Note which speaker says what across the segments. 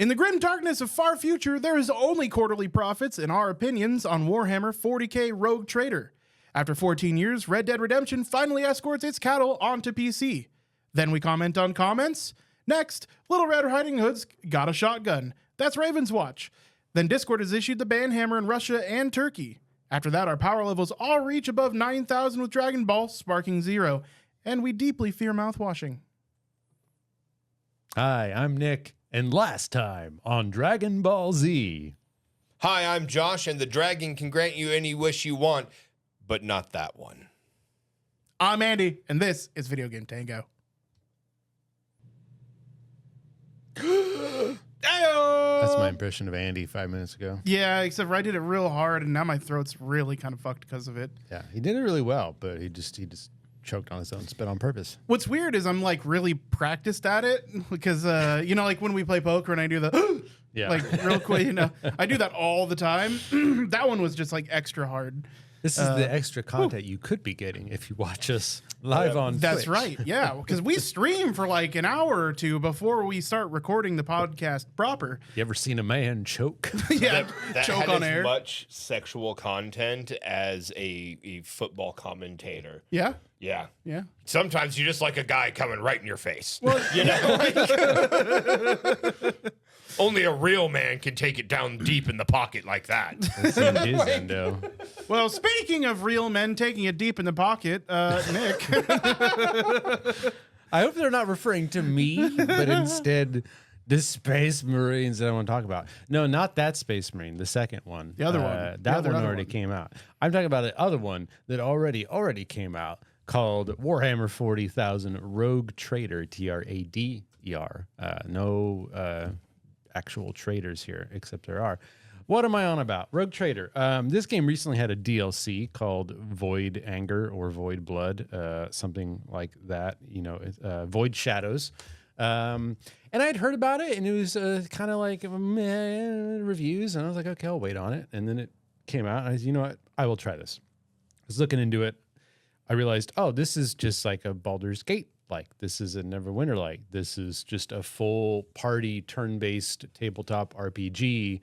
Speaker 1: In the grim darkness of far future, there is only quarterly profits and our opinions on Warhammer 40k Rogue Trader. After 14 years, Red Dead Redemption finally escorts its cattle onto PC. Then we comment on comments. Next, Little Red Riding Hood's got a shotgun. That's Raven's Watch. Then Discord has issued the ban hammer in Russia and Turkey. After that, our power levels all reach above 9,000 with Dragon Ball, sparking 0. And we deeply fear mouthwashing.
Speaker 2: Hi, I'm Nick, and last time on Dragon Ball Z.
Speaker 3: Hi, I'm Josh, and the dragon can grant you any wish you want, but not that one.
Speaker 1: I'm Andy, and this is Video Game Tango.
Speaker 2: That's my impression of Andy 5 minutes ago.
Speaker 1: Yeah, except I did it real hard, and now my throat's really kind of fucked because of it.
Speaker 2: Yeah, he did it really well, but he just choked on his own spit on purpose.
Speaker 1: What's weird is I'm like really practiced at it because like when we play poker and I do the
Speaker 2: Yeah.
Speaker 1: like real quick, I do that all the time. That one was just like extra hard.
Speaker 2: This is the extra content you could be getting if you watch us live on
Speaker 1: That's
Speaker 2: Twitch.
Speaker 1: right. Yeah, because we stream for like an hour or two before we start recording the podcast proper.
Speaker 2: You ever seen a man choke?
Speaker 1: Yeah,
Speaker 3: That
Speaker 1: choke
Speaker 3: had
Speaker 1: on
Speaker 3: as
Speaker 1: air.
Speaker 3: much sexual content as a football commentator.
Speaker 1: Yeah,
Speaker 3: Yeah.
Speaker 1: yeah.
Speaker 3: Sometimes you just like a guy coming right in your face.
Speaker 1: Well,
Speaker 3: Only a real man can take it down deep in the pocket like that.
Speaker 2: That's in his endo.
Speaker 1: well, speaking of real men taking it deep in the pocket, Nick.
Speaker 2: I hope they're not referring to me, but instead the Space Marines that I want to talk about. No, not that Space Marine, the second one.
Speaker 1: The other one.
Speaker 2: That
Speaker 1: The other
Speaker 2: one already
Speaker 1: one.
Speaker 2: came out. I'm talking about the other one that already came out called Warhammer 40,000 Rogue Trader, Trader. No actual traders here, except there are. What am I on about? Rogue Trader. This game recently had a DLC called Void Anger or Void Blood, something like that. Void Shadows. And I'd heard about it, and it was kind of like meh reviews, and I was like, okay, I'll wait on it. And then it came out, and I said, you know what? I will try this. I was looking into it. I realized, oh, this is just like a Baldur's Gate. Like, this is a Neverwinter like. This is just a full party turn-based tabletop RPG,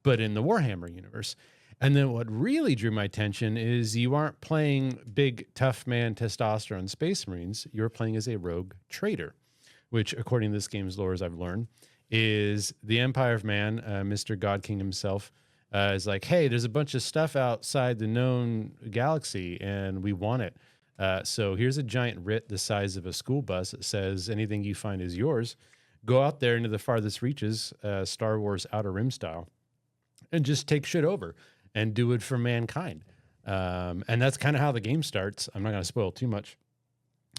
Speaker 2: but in the Warhammer universe. And then what really drew my attention is you aren't playing big, tough man testosterone Space Marines. You're playing as a rogue trader, which, according to this game's lore, as I've learned, is the Empire of Man, Mr. God King himself, is like, hey, there's a bunch of stuff outside the known galaxy, and we want it. So here's a giant writ the size of a school bus that says anything you find is yours. Go out there into the farthest reaches, Star Wars Outer Rim style, and just take shit over and do it for mankind. And that's kind of how the game starts. I'm not going to spoil too much.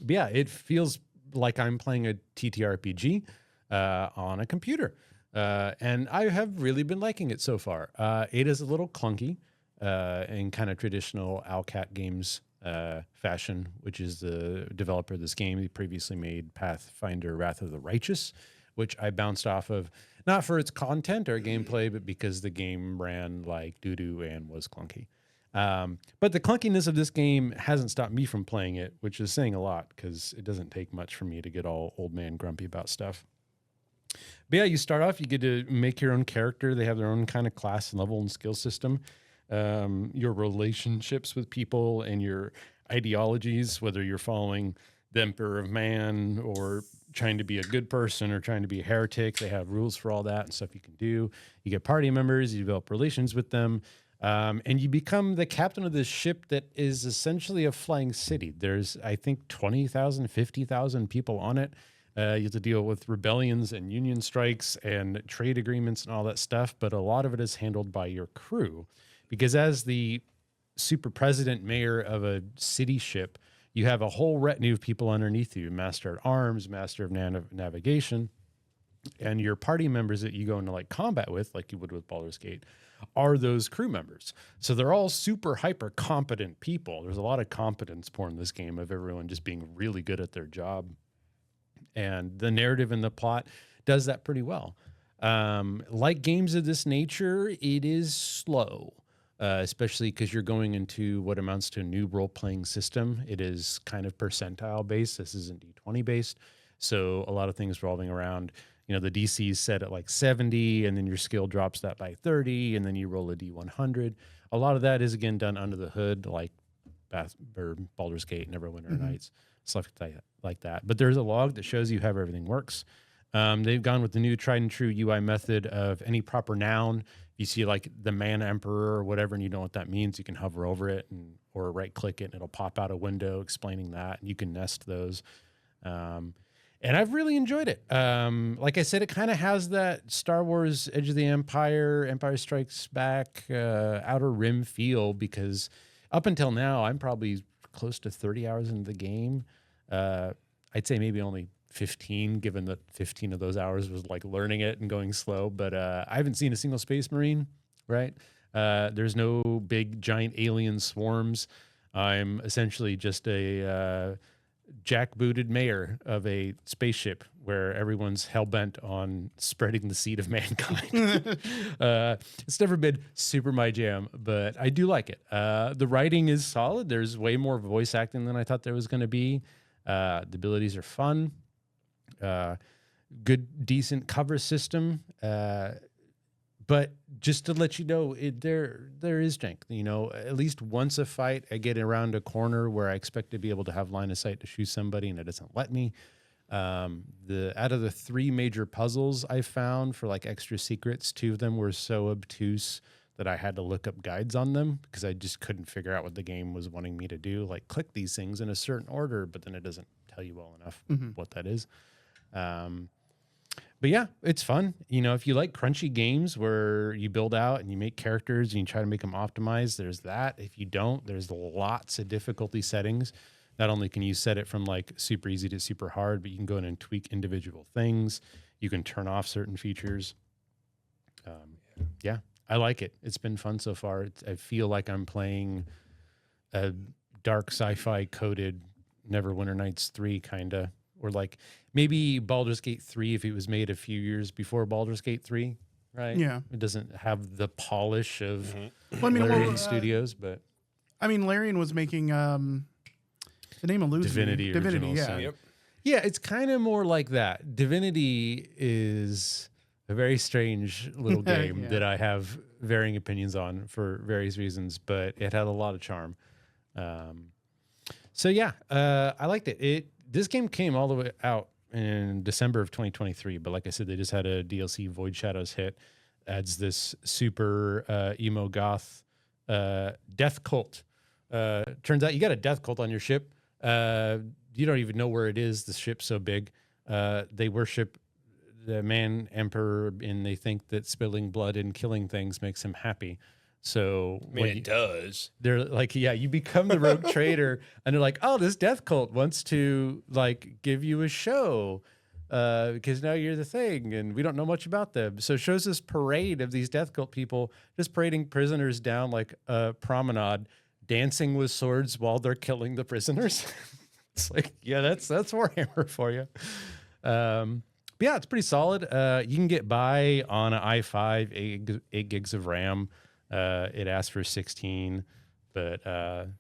Speaker 2: But yeah, it feels like I'm playing a TTRPG on a computer. And I have really been liking it so far. It is a little clunky in kind of traditional Owlcat Games fashion, which is the developer of this game. He previously made Pathfinder Wrath of the Righteous, which I bounced off of, not for its content or gameplay, but because the game ran like doo-doo and was clunky. But the clunkiness of this game hasn't stopped me from playing it, which is saying a lot because it doesn't take much for me to get all old man grumpy about stuff. But yeah, you start off, you get to make your own character. They have their own kind of class and level and skill system. Your relationships with people and your ideologies, whether you're following the Emperor of Man or trying to be a good person or trying to be a heretic. They have rules for all that and stuff you can do. You get party members, you develop relations with them, and you become the captain of this ship that is essentially a flying city. There's, I think, 20,000, 50,000 people on it. You have to deal with rebellions and union strikes and trade agreements and all that stuff, but a lot of it is handled by your crew. Because as the super president mayor of a city ship, you have a whole retinue of people underneath you, master at arms, master of navigation, and your party members that you go into like combat with, like you would with Baldur's Gate, are those crew members. So they're all super hyper competent people. There's a lot of competence porn in this game of everyone just being really good at their job. And the narrative and the plot does that pretty well. Like games of this nature, it is slow. Especially because you're going into what amounts to a new role-playing system. It is kind of percentile based. This isn't D20 based. So a lot of things revolving around, You know, the DC is set at like 70, and then your skill drops that by 30, and then you roll a D100. A lot of that is, again, done under the hood, like Baldur's Gate, Neverwinter Nights, stuff like that. But there's a log that shows you how everything works. They've gone with the new tried and true UI method of any proper noun. You see like the man emperor or whatever, and you know what that means, you can hover over it or right click it, and it'll pop out a window explaining that, and you can nest those. And I've really enjoyed it. Like I said, it kind of has that Star Wars Edge of the Empire, Empire Strikes Back, Outer Rim feel, because up until now, I'm probably close to 30 hours into the game. I'd say maybe only 15, given that 15 of those hours was like learning it and going slow. But I haven't seen a single Space Marine, right? There's no big giant alien swarms. I'm essentially just a jackbooted mayor of a spaceship where everyone's hell-bent on spreading the seed of mankind. It's never been super my jam, but I do like it. The writing is solid. There's way more voice acting than I thought there was going to be. The abilities are fun. Good, decent cover system. But just to let you know, there is jank. You know, at least once a fight, I get around a corner where I expect to be able to have line of sight to shoot somebody, and it doesn't let me. Out of the 3 major puzzles I found for like extra secrets, 2 of them were so obtuse that I had to look up guides on them because I just couldn't figure out what the game was wanting me to do. Like click these things in a certain order, but then it doesn't tell you well enough what that is. But yeah, it's fun. You know, if you like crunchy games where you build out and you make characters and you try to make them optimized, there's that. If you don't, there's lots of difficulty settings. Not only can you set it from like super easy to super hard, but you can go in and tweak individual things. You can turn off certain features. Yeah, I like it. It's been fun so far. I feel like I'm playing a dark sci-fi coded Neverwinter Nights 3 kind of. Or like maybe Baldur's Gate 3 if it was made a few years before Baldur's Gate 3, right?
Speaker 1: Yeah.
Speaker 2: It doesn't have the polish of
Speaker 1: Well, I mean,
Speaker 2: Larian Studios, but
Speaker 1: I mean, Larian was making the name eludes me.
Speaker 2: Divinity, Original
Speaker 1: yeah.
Speaker 2: Sin.
Speaker 3: Yep.
Speaker 2: Yeah, it's kind of more like that. Divinity is a very strange little game
Speaker 1: Yeah.
Speaker 2: that I have varying opinions on for various reasons, but it had a lot of charm. So yeah, I liked it. This game came all the way out in December of 2023, but like I said, they just had a DLC, Void Shadows hit, adds this super emo goth death cult. Turns out you got a death cult on your ship. You don't even know where it is. The ship's so big. They worship the man emperor, and they think that spilling blood and killing things makes him happy. So
Speaker 3: I mean, it does.
Speaker 2: they're like, yeah, you become the rogue trader, and they're like, oh, this death cult wants to like give you a show because now you're the thing, and we don't know much about them. So it shows this parade of these death cult people just parading prisoners down like a promenade, dancing with swords while they're killing the prisoners. It's like, yeah, that's Warhammer for you. But yeah, it's pretty solid. You can get by on an i5, 8 gigs of RAM. It asks for 16, but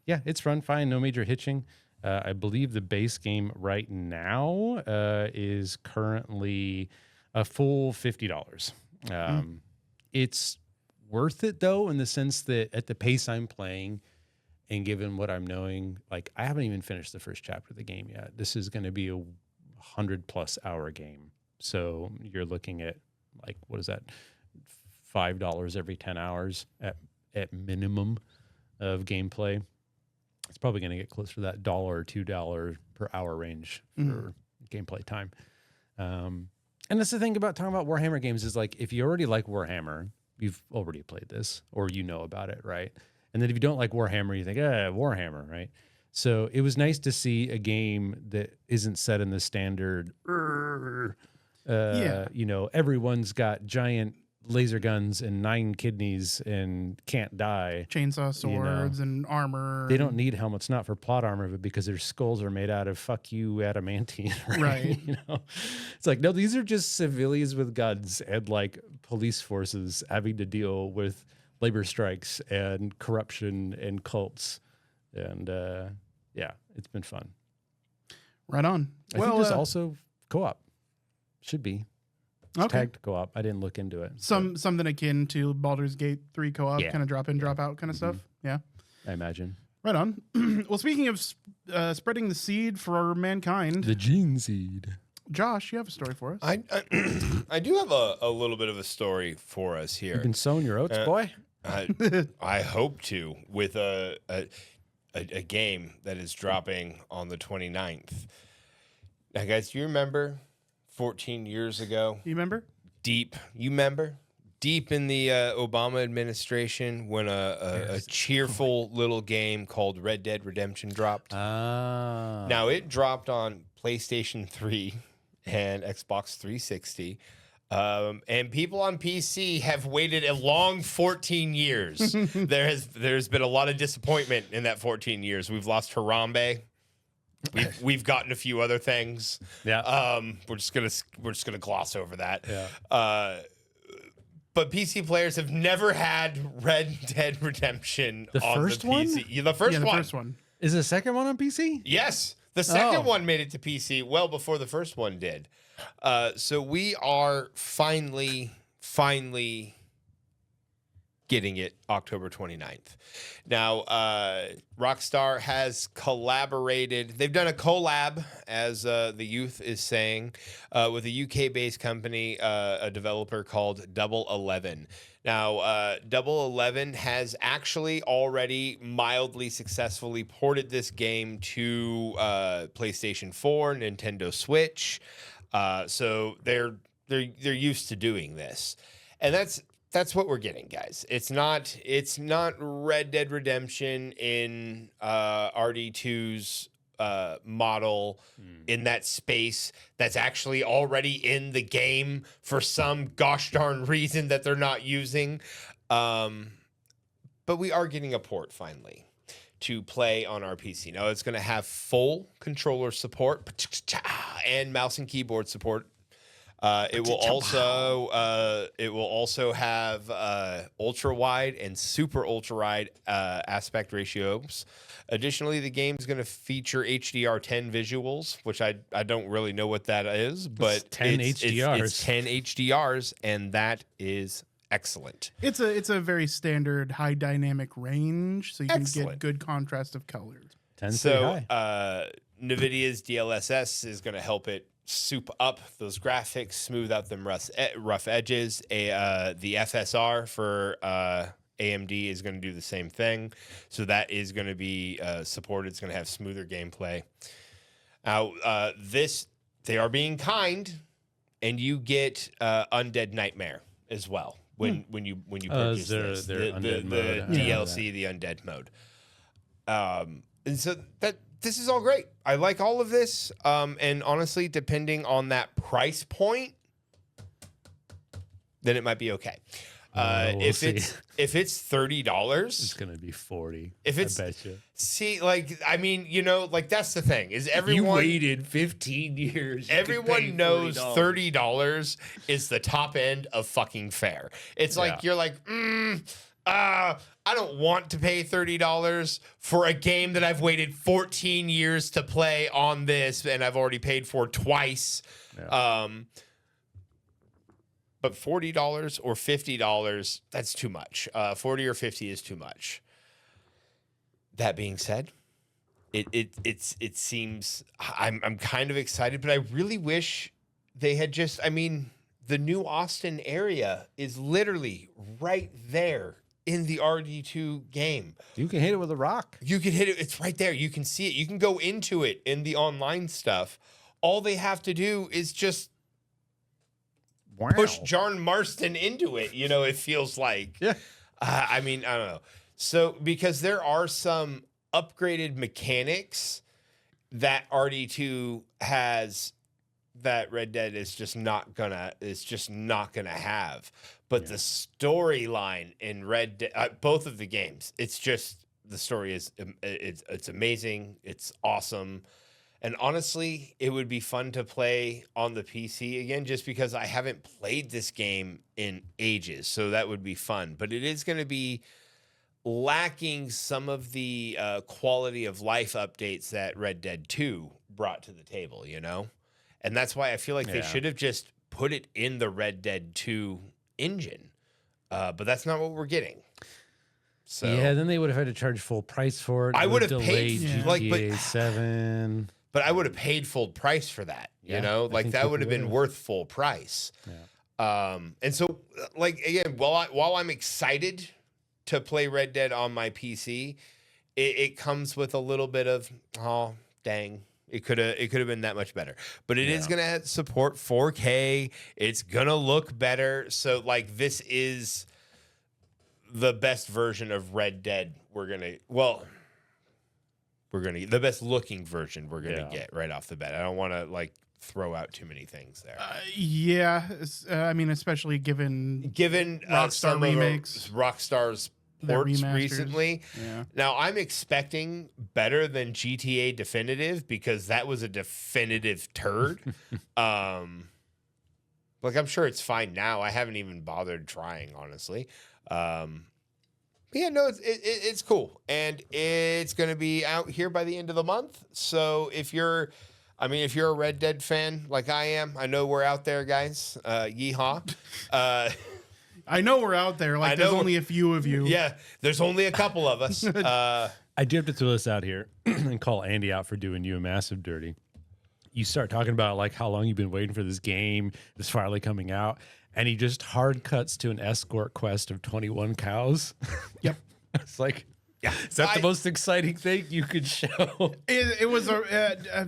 Speaker 2: yeah, it's run fine. No major hitching. I believe the base game right now is currently a full $50. It's worth it though, in the sense that at the pace I'm playing and given what I'm knowing, like I haven't even finished the first chapter of the game yet. This is going to be a 100+ hour game. So you're looking at like, what is that? $5 every 10 hours at minimum of gameplay. It's probably going to get closer to that $1 or $2 per hour range for gameplay time. And that's the thing about talking about Warhammer games is like, if you already like Warhammer, you've already played this or you know about it, right? And then if you don't like Warhammer, you think, Warhammer, right? So it was nice to see a game that isn't set in the standard, you know, everyone's got giant laser guns and 9 kidneys and can't die.
Speaker 1: Chainsaw swords and armor.
Speaker 2: They don't need helmets, not for plot armor, but because their skulls are made out of fuck you adamantine, right? You know, it's like, no, these are just civilians with guns and like police forces having to deal with labor strikes and corruption and cults. And yeah, it's been fun.
Speaker 1: Right on.
Speaker 2: I think there's also co-op. Should be. It's
Speaker 1: Okay.
Speaker 2: tagged co-op. I didn't look into it.
Speaker 1: Something akin to Baldur's Gate 3 co-op,
Speaker 2: Yeah.
Speaker 1: kind of drop in, drop out kind of stuff. Yeah.
Speaker 2: I imagine.
Speaker 1: Right on. Well, speaking of spreading the seed for mankind,
Speaker 2: The gene seed.
Speaker 1: Josh, you have a story for us.
Speaker 3: I do have a little bit of a story for us here.
Speaker 2: You've been sowing your oats, boy.
Speaker 3: I hope to with a game that is dropping on the 29th. Now, guys, do you remember 14 years ago?
Speaker 1: You remember?
Speaker 3: You remember? Deep in the Obama administration when a cheerful little game called Red Dead Redemption dropped.
Speaker 2: Ah.
Speaker 3: Now, it dropped on PlayStation 3 and Xbox 360. And people on PC have waited a long 14 years. There's been a lot of disappointment in that 14 years. We've lost Harambe. We've gotten a few other things.
Speaker 2: Yeah.
Speaker 3: We're just gonna gloss over that.
Speaker 2: Yeah.
Speaker 3: But PC players have never had Red Dead Redemption
Speaker 2: The
Speaker 3: on
Speaker 2: first
Speaker 3: the
Speaker 2: one?
Speaker 3: PC. Yeah, the first
Speaker 1: Yeah, the
Speaker 3: one.
Speaker 1: first one.
Speaker 2: Is the second one on PC?
Speaker 3: Yes. The second
Speaker 2: Oh.
Speaker 3: one made it to PC well before the first one did. So we are finally getting it October 29th. Now, Rockstar has collaborated. They've done a collab, as the youth is saying, with a UK-based company, a developer called Double 11. Now, Double 11 has actually already mildly successfully ported this game to PlayStation 4, Nintendo Switch. So they're used to doing this, and that's what we're getting, guys. It's not Red Dead Redemption in RD2's model in that space that's actually already in the game for some gosh darn reason that they're not using. But we are getting a port finally to play on our PC. Now it's going to have full controller support and mouse and keyboard support. It will also have ultra wide and super ultra wide aspect ratios. Additionally, the game is going to feature HDR10 visuals, which I don't really know what that is, but
Speaker 2: 10 HDRs.
Speaker 3: It's 10 HDRs, and that is excellent.
Speaker 1: It's a very standard high dynamic range, so you can get
Speaker 3: Excellent.
Speaker 1: good contrast of colors.
Speaker 2: 10
Speaker 3: So
Speaker 2: high.
Speaker 3: NVIDIA's DLSS is going to help it soup up those graphics, smooth out them rough edges. The FSR for AMD is going to do the same thing. So that is going to be supported. It's going to have smoother gameplay. Now, they are being kind, and you get Undead Nightmare as well when you purchase this.
Speaker 2: their undead
Speaker 3: the
Speaker 2: mode. Yeah.
Speaker 3: DLC, the Undead mode. And so this is all great. I like all of this. And honestly, depending on that price point, then it might be okay.
Speaker 2: We'll
Speaker 3: if
Speaker 2: see.
Speaker 3: it's $30,
Speaker 2: It's gonna be 40.
Speaker 3: if it's-
Speaker 2: I bet you.
Speaker 3: see, like, I mean, like that's the thing is everyone
Speaker 2: waited 15 years.
Speaker 3: everyone knows $30 is the top end of fucking fair. It's like
Speaker 2: Yeah.
Speaker 3: you're like, I don't want to pay $30 for a game that I've waited 14 years to play on this, and I've already paid for twice.
Speaker 2: Yeah.
Speaker 3: But $40 or $50, that's too much. 40 or 50 is too much. That being said, it seems I'm kind of excited, but I really wish they had just. I mean, the new Austin area is literally right there in the RD2 game.
Speaker 2: You can hit it with a rock.
Speaker 3: You can hit it. It's right there. You can see it. You can go into it in the online stuff. All they have to do is just push John Marston into it. It feels like.
Speaker 2: Yeah.
Speaker 3: I mean, I don't know. So, because there are some upgraded mechanics that RD2 has that Red Dead is just not gonna have. But the storyline in Red Dead, both of the games, it's just the story is it's amazing. It's awesome. And honestly, it would be fun to play on the PC again, just because I haven't played this game in ages. So that would be fun. But it is going to be lacking some of the quality of life updates that Red Dead 2 brought to the table, And that's why I feel like they
Speaker 2: Yeah.
Speaker 3: should have just put it in the Red Dead 2 engine, but that's not what we're getting. So
Speaker 2: Yeah, then they would have had to charge full price for it.
Speaker 3: I
Speaker 2: It
Speaker 3: would have
Speaker 2: delayed
Speaker 3: paid,
Speaker 1: Yeah.
Speaker 3: like,
Speaker 2: GTA 7.
Speaker 3: but I would have paid full price for that.
Speaker 2: Yeah,
Speaker 3: You know,
Speaker 2: I
Speaker 3: like
Speaker 2: think
Speaker 3: that
Speaker 2: people
Speaker 3: would have been
Speaker 2: would've.
Speaker 3: worth full price. And so, like, again, while I'm excited to play Red Dead on my PC, it comes with a little bit of, oh dang, it could have been that much better. But it is gonna support 4K. It's gonna look better. So like, this is the best version of Red Dead the best looking version we're gonna get right off the bat. I don't want to like throw out too many things there.
Speaker 1: I mean, especially given
Speaker 3: Given some
Speaker 1: remakes,
Speaker 3: of Rockstar's
Speaker 1: their
Speaker 3: ports
Speaker 1: remasters.
Speaker 3: recently.
Speaker 1: Yeah.
Speaker 3: Now I'm expecting better than GTA Definitive because that was a definitive turd. Like I'm sure it's fine now. I haven't even bothered trying, honestly. But yeah, no, it's cool, and it's gonna be out here by the end of the month. So if you're a Red Dead fan like I am, I know we're out there, guys. Yeehaw!
Speaker 1: I know we're out there. Like, there's only a few of you.
Speaker 3: Yeah, there's only a couple of us.
Speaker 2: I do have to throw this out here and call Andy out for doing you a massive dirty. You start talking about like how long you've been waiting for this game, it's finally coming out, and he just hard cuts to an escort quest of 21 cows.
Speaker 1: Yep.
Speaker 2: It's like,
Speaker 3: Yeah,
Speaker 2: is that the most exciting thing you could show?
Speaker 1: It was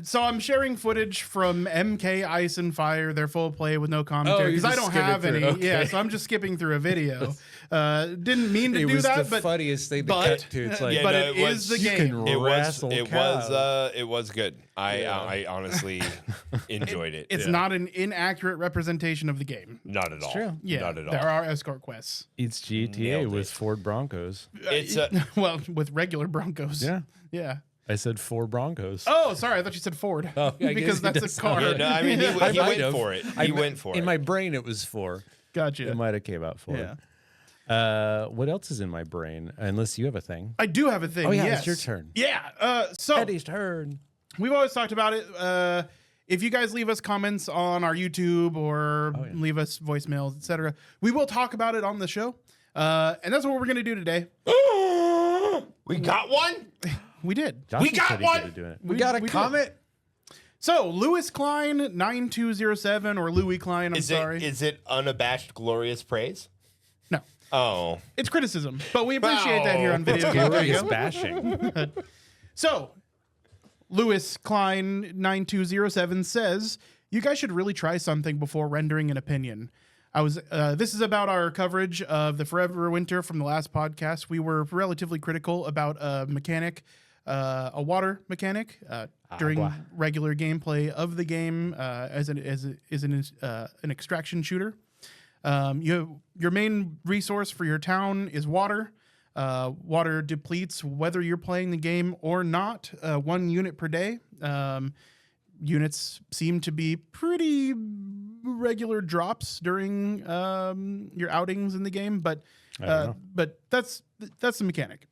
Speaker 1: so I'm sharing footage from MK Ice and Fire, their full play with no commentary
Speaker 2: you're
Speaker 1: because I
Speaker 2: just
Speaker 1: don't
Speaker 2: skipping
Speaker 1: have
Speaker 2: through,
Speaker 1: any.
Speaker 2: okay.
Speaker 1: Yeah, so I'm just skipping through a video. Didn't mean to
Speaker 2: It
Speaker 1: do
Speaker 2: was
Speaker 1: that,
Speaker 2: the
Speaker 1: but
Speaker 2: funniest thing to
Speaker 1: but-
Speaker 2: cut to. It's like,
Speaker 3: Yeah,
Speaker 1: but
Speaker 3: no,
Speaker 1: it
Speaker 3: it
Speaker 1: is
Speaker 3: was-
Speaker 1: the
Speaker 2: you
Speaker 1: game.
Speaker 2: can
Speaker 3: it was
Speaker 2: wrestle cows.
Speaker 3: it was good. I honestly enjoyed it.
Speaker 1: It's not an inaccurate representation of the game.
Speaker 3: Not at all.
Speaker 2: true.
Speaker 1: Yeah,
Speaker 3: Not at all.
Speaker 1: there are escort quests.
Speaker 2: It's GTA
Speaker 3: Nailed
Speaker 2: with
Speaker 3: it.
Speaker 2: Ford Broncos.
Speaker 3: It's
Speaker 1: Well, with regular Broncos.
Speaker 2: Yeah.
Speaker 1: Yeah.
Speaker 2: I said Ford Broncos.
Speaker 1: Oh, sorry. I thought you said Ford.
Speaker 2: Oh, yeah, I
Speaker 1: because
Speaker 2: guess it
Speaker 1: that's
Speaker 2: does
Speaker 1: a car.
Speaker 3: yeah, no, I mean he
Speaker 2: I might
Speaker 3: went
Speaker 2: have.
Speaker 3: for it.
Speaker 2: I
Speaker 3: He
Speaker 2: me-
Speaker 3: went for
Speaker 2: in
Speaker 3: it.
Speaker 2: my brain, it was 4.
Speaker 1: Gotcha.
Speaker 2: It might have came out 4.
Speaker 1: Yeah.
Speaker 2: What else is in my brain? Unless you have a thing.
Speaker 1: I do have a thing.
Speaker 2: Oh, yeah,
Speaker 1: yes.
Speaker 2: it's your turn.
Speaker 1: Yeah. So
Speaker 2: Eddie's turn.
Speaker 1: we've always talked about it. If you guys leave us comments on our YouTube or leave us voicemails, etc., we will talk about it on the show. And that's what we're going to do today.
Speaker 3: We got one.
Speaker 1: We did.
Speaker 2: Josh
Speaker 3: We
Speaker 2: is
Speaker 3: got
Speaker 2: pretty
Speaker 3: one!
Speaker 2: good at doing it.
Speaker 1: We got a comment? So Lewis Klein 9207 or Louis Klein, I'm sorry.
Speaker 3: Is it unabashed glorious praise?
Speaker 1: No.
Speaker 3: Oh,
Speaker 1: It's criticism, but we appreciate that here on Video Game
Speaker 2: Glorious
Speaker 1: Radio.
Speaker 2: bashing.
Speaker 1: So, Lewis Klein 9207 says, "You guys should really try something before rendering an opinion." This is about our coverage of the Forever Winter from the last podcast. We were relatively critical about a mechanic, a water mechanic, during regular gameplay of the game as an extraction shooter. Your main resource for your town is water. Water depletes whether you're playing the game or not. 1 unit per day. Units seem to be pretty regular drops during your outings in the game, but that's the mechanic.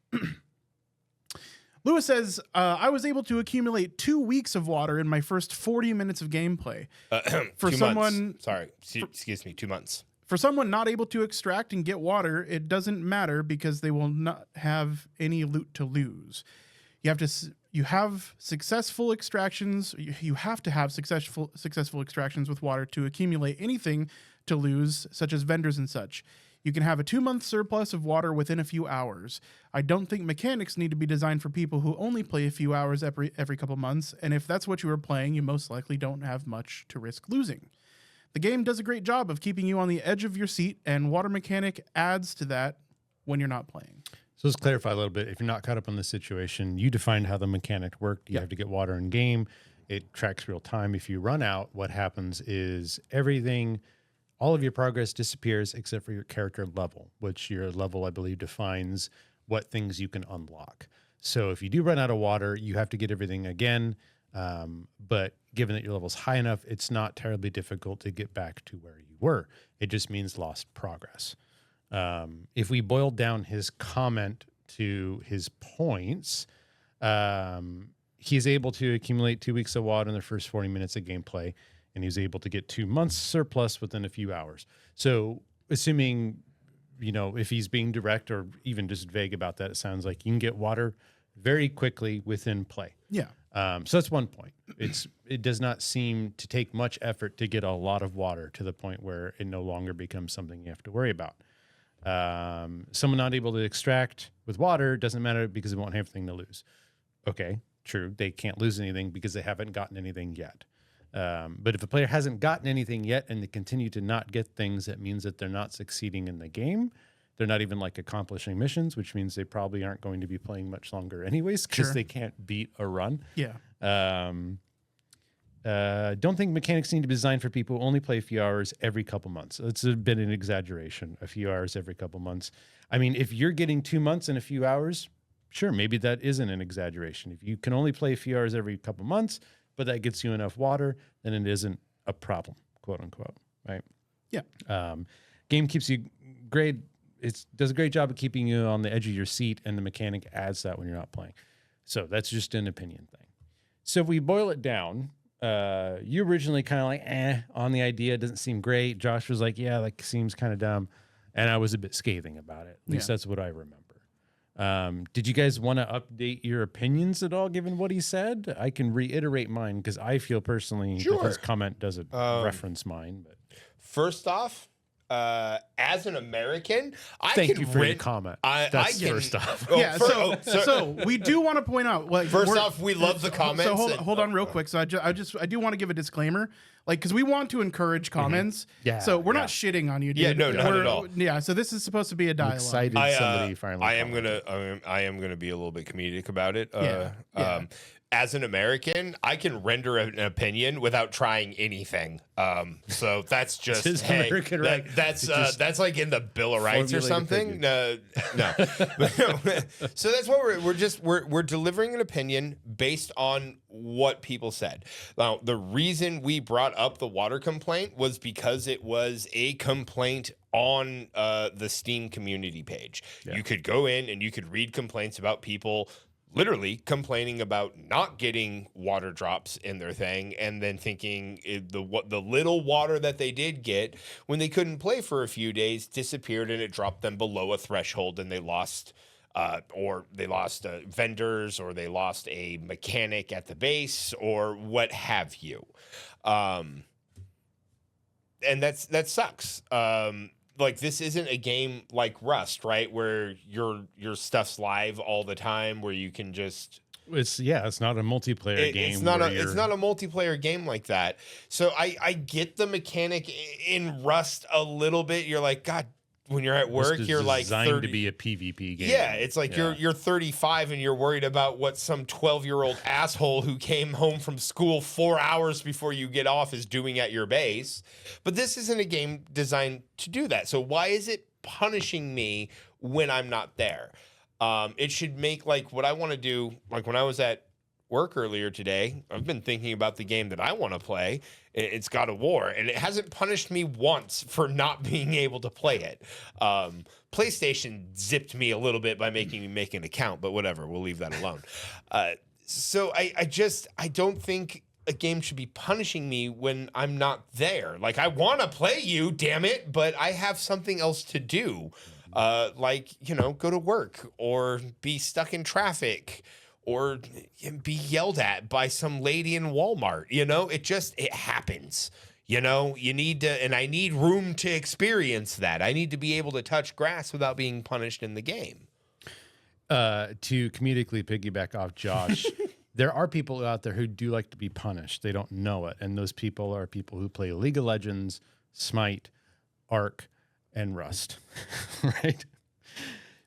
Speaker 1: Lewis says, I was able to accumulate 2 weeks of water in my first 40 minutes of gameplay. For
Speaker 3: 2
Speaker 1: someone-
Speaker 3: months. Sorry, excuse me, 2 months.
Speaker 1: For someone not able to extract and get water, it doesn't matter because they will not have any loot to lose. You have successful extractions. You have to have successful extractions with water to accumulate anything to lose, such as vendors and such. You can have a 2-month surplus of water within a few hours. I don't think mechanics need to be designed for people who only play a few hours every couple months, and if that's what you are playing, you most likely don't have much to risk losing. The game does a great job of keeping you on the edge of your seat, and water mechanic adds to that when you're not playing.
Speaker 2: So let's clarify a little bit. If you're not caught up on this situation, you defined how the mechanic worked. You have to get water in game. It tracks real time. If you run out, what happens is all of your progress disappears except for your character level, which your level, I believe, defines what things you can unlock. So if you do run out of water, you have to get everything again. But given that your level's high enough, it's not terribly difficult to get back to where you were. It just means lost progress. If we boiled down his comment to his points, he's able to accumulate 2 weeks of water in the first 40 minutes of gameplay. and he was able to get 2 months surplus within a few hours. So assuming, if he's being direct or even just vague about that, it sounds like you can get water very quickly within play.
Speaker 1: Yeah.
Speaker 2: So that's one point. It does not seem to take much effort to get a lot of water to the point where it no longer becomes something you have to worry about. Someone not able to extract with water doesn't matter because they won't have anything to lose. Okay, true. They can't lose anything because they haven't gotten anything yet. But if a player hasn't gotten anything yet and they continue to not get things, that means that they're not succeeding in the game. They're not even like accomplishing missions, which means they probably aren't going to be playing much longer anyways because they can't beat a run.
Speaker 1: Yeah.
Speaker 2: Don't think mechanics need to be designed for people who only play a few hours every couple months. It's a bit an exaggeration, a few hours every couple months. I mean, if you're getting 2 months in a few hours, sure, maybe that isn't an exaggeration. If you can only play a few hours every couple months, but that gets you enough water, then it isn't a problem, quote unquote, right?
Speaker 1: Yeah.
Speaker 2: Game keeps you great. It does a great job of keeping you on the edge of your seat, and the mechanic adds that when you're not playing. So that's just an opinion thing. So if we boil it down, you originally kind of like, on the idea, it doesn't seem great. Josh was like, yeah, that seems kind of dumb. And I was a bit scathing about it. At least that's what I remember. Did you guys want to update your opinions at all, given what he said? I can reiterate mine because I feel personally that his comment doesn't reference mine. But
Speaker 3: first off, as an American,
Speaker 2: thank you for your comment. That's first off.
Speaker 1: So we do want to point out.
Speaker 3: First off, we love the comments.
Speaker 1: So hold on real quick. So I do want to give a disclaimer, because we want to encourage comments.
Speaker 2: Yeah.
Speaker 1: So we're not shitting on you, dude.
Speaker 3: Yeah, no, not at all.
Speaker 1: Yeah. So this is supposed to be a dialogue.
Speaker 2: Excited somebody finally.
Speaker 3: I am gonna be a little bit comedic about it. As an American, I can render an opinion without trying anything. So that's just
Speaker 2: American right.
Speaker 3: That's like in the Bill of Rights or something. No. So that's what we're delivering an opinion based on what people said. Now, the reason we brought up the water complaint was because it was a complaint on the Steam community page. Yeah. You could go in and you could read complaints about people literally complaining about not getting water drops in their thing, and then thinking the little water that they did get when they couldn't play for a few days disappeared, and it dropped them below a threshold, and they lost vendors, or they lost a mechanic at the base, or what have you. And that sucks. Like, this isn't a game like Rust, right? Where your stuff's live all the time, where you can just...
Speaker 2: It's not a multiplayer game.
Speaker 3: It's not a multiplayer game like that. So I get the mechanic in Rust a little bit. You're like, God, when you're at work, you're like 30,
Speaker 2: designed to be a PvP game.
Speaker 3: Yeah, it's like you're 35 and you're worried about what some 12-year-old asshole who came home from school 4 hours before you get off is doing at your base. But this isn't a game designed to do that. So why is it punishing me when I'm not there? It should make, like, what I want to do. Like, when I was at work earlier today, I've been thinking about the game that I want to play. It's God of War, and it hasn't punished me once for not being able to play it. PlayStation zipped me a little bit by making me make an account, but whatever, we'll leave that alone. So I don't think a game should be punishing me when I'm not there. Like, I want to play you, damn it, but I have something else to do. Like, go to work, or be stuck in traffic, or be yelled at by some lady in Walmart. It happens. You need to, and I need room to experience that. I need to be able to touch grass without being punished in the game.
Speaker 2: To comedically piggyback off Josh, there are people out there who do like to be punished. They don't know it. And those people are people who play League of Legends, Smite, Ark, and Rust, right?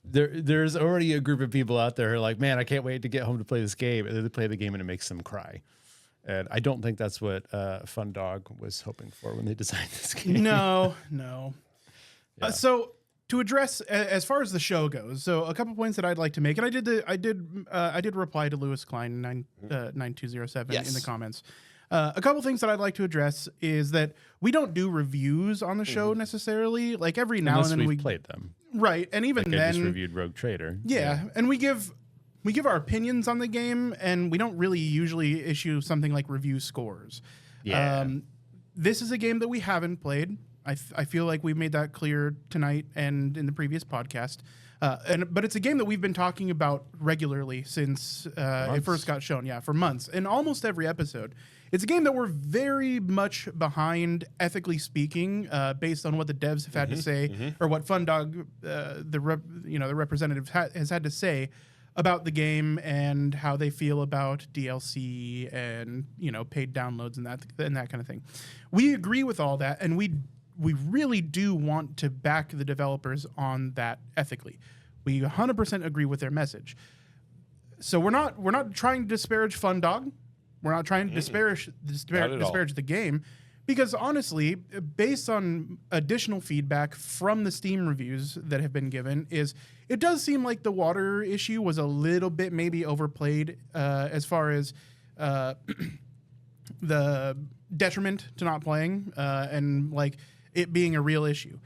Speaker 2: There's already a group of people out there who are like, man, I can't wait to get home to play this game. And then they play the game and it makes them cry. And I don't think that's what Fun Dog was hoping for when they designed this game.
Speaker 1: No.
Speaker 2: Yeah.
Speaker 1: So to address, as far as the show goes, so a couple points that I'd like to make, and I did reply to Lewis Klein 9207 in the comments. A couple things that I'd like to address is that we don't do reviews on the show necessarily. Like, every now and then we
Speaker 2: played them,
Speaker 1: right? And even then,
Speaker 2: I just reviewed Rogue Trader.
Speaker 1: Yeah, and we give our opinions on the game, and we don't really usually issue something like review scores.
Speaker 2: Yeah.
Speaker 1: this is a game that we haven't played. I feel like we've made that clear tonight and in the previous podcast. But it's a game that we've been talking about regularly since it first got shown. Yeah, for months, in almost every episode. It's a game that we're very much behind, ethically speaking, based on what the devs have had to say, or what Fundog, the representative has had to say about the game and how they feel about DLC and paid downloads and that kind of thing. We agree with all that, and we really do want to back the developers on that ethically. We 100% agree with their message. So we're not trying to disparage Fundog. We're not trying to disparage the game, because honestly, based on additional feedback from the Steam reviews that have been given, it does seem like the water issue was a little bit maybe overplayed as far as the detriment to not playing and like it being a real issue.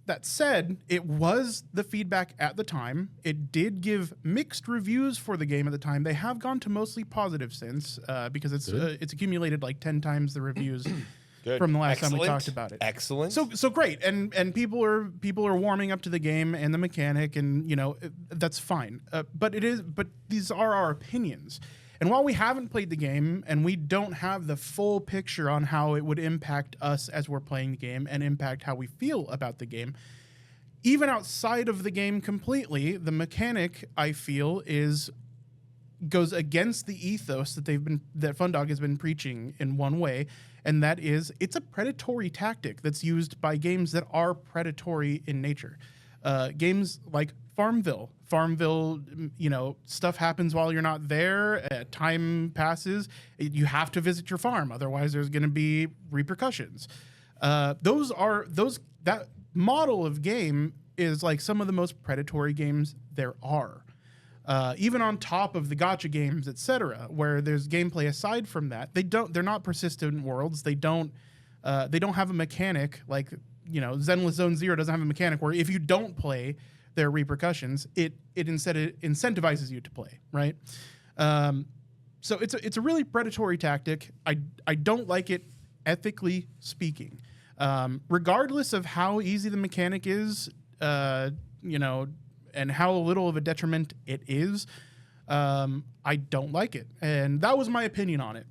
Speaker 1: That said, it was the feedback at the time. It did give mixed reviews for the game at the time. They have gone to mostly positive since because it's accumulated like 10 times the reviews from the last time we talked about it.
Speaker 3: Excellent.
Speaker 1: So great, and people are warming up to the game and the mechanic, and that's fine. But these are our opinions. And while we haven't played the game and we don't have the full picture on how it would impact us as we're playing the game and impact how we feel about the game, even outside of the game completely, the mechanic, I feel, goes against the ethos that Fundog has been preaching in one way, and that is it's a predatory tactic that's used by games that are predatory in nature. Games like Farmville, stuff happens while you're not there. Time passes. You have to visit your farm, otherwise there's going to be repercussions. That model of game is like some of the most predatory games there are. Even on top of the gacha games, etc., where there's gameplay aside from that, they're not persistent worlds. They don't have a mechanic like Zenless Zone Zero doesn't have a mechanic where if you don't play, there are repercussions. It incentivizes you to play, right? So it's a really predatory tactic. I don't like it ethically speaking. Regardless of how easy the mechanic is, and how little of a detriment it is, I don't like it. And that was my opinion on it.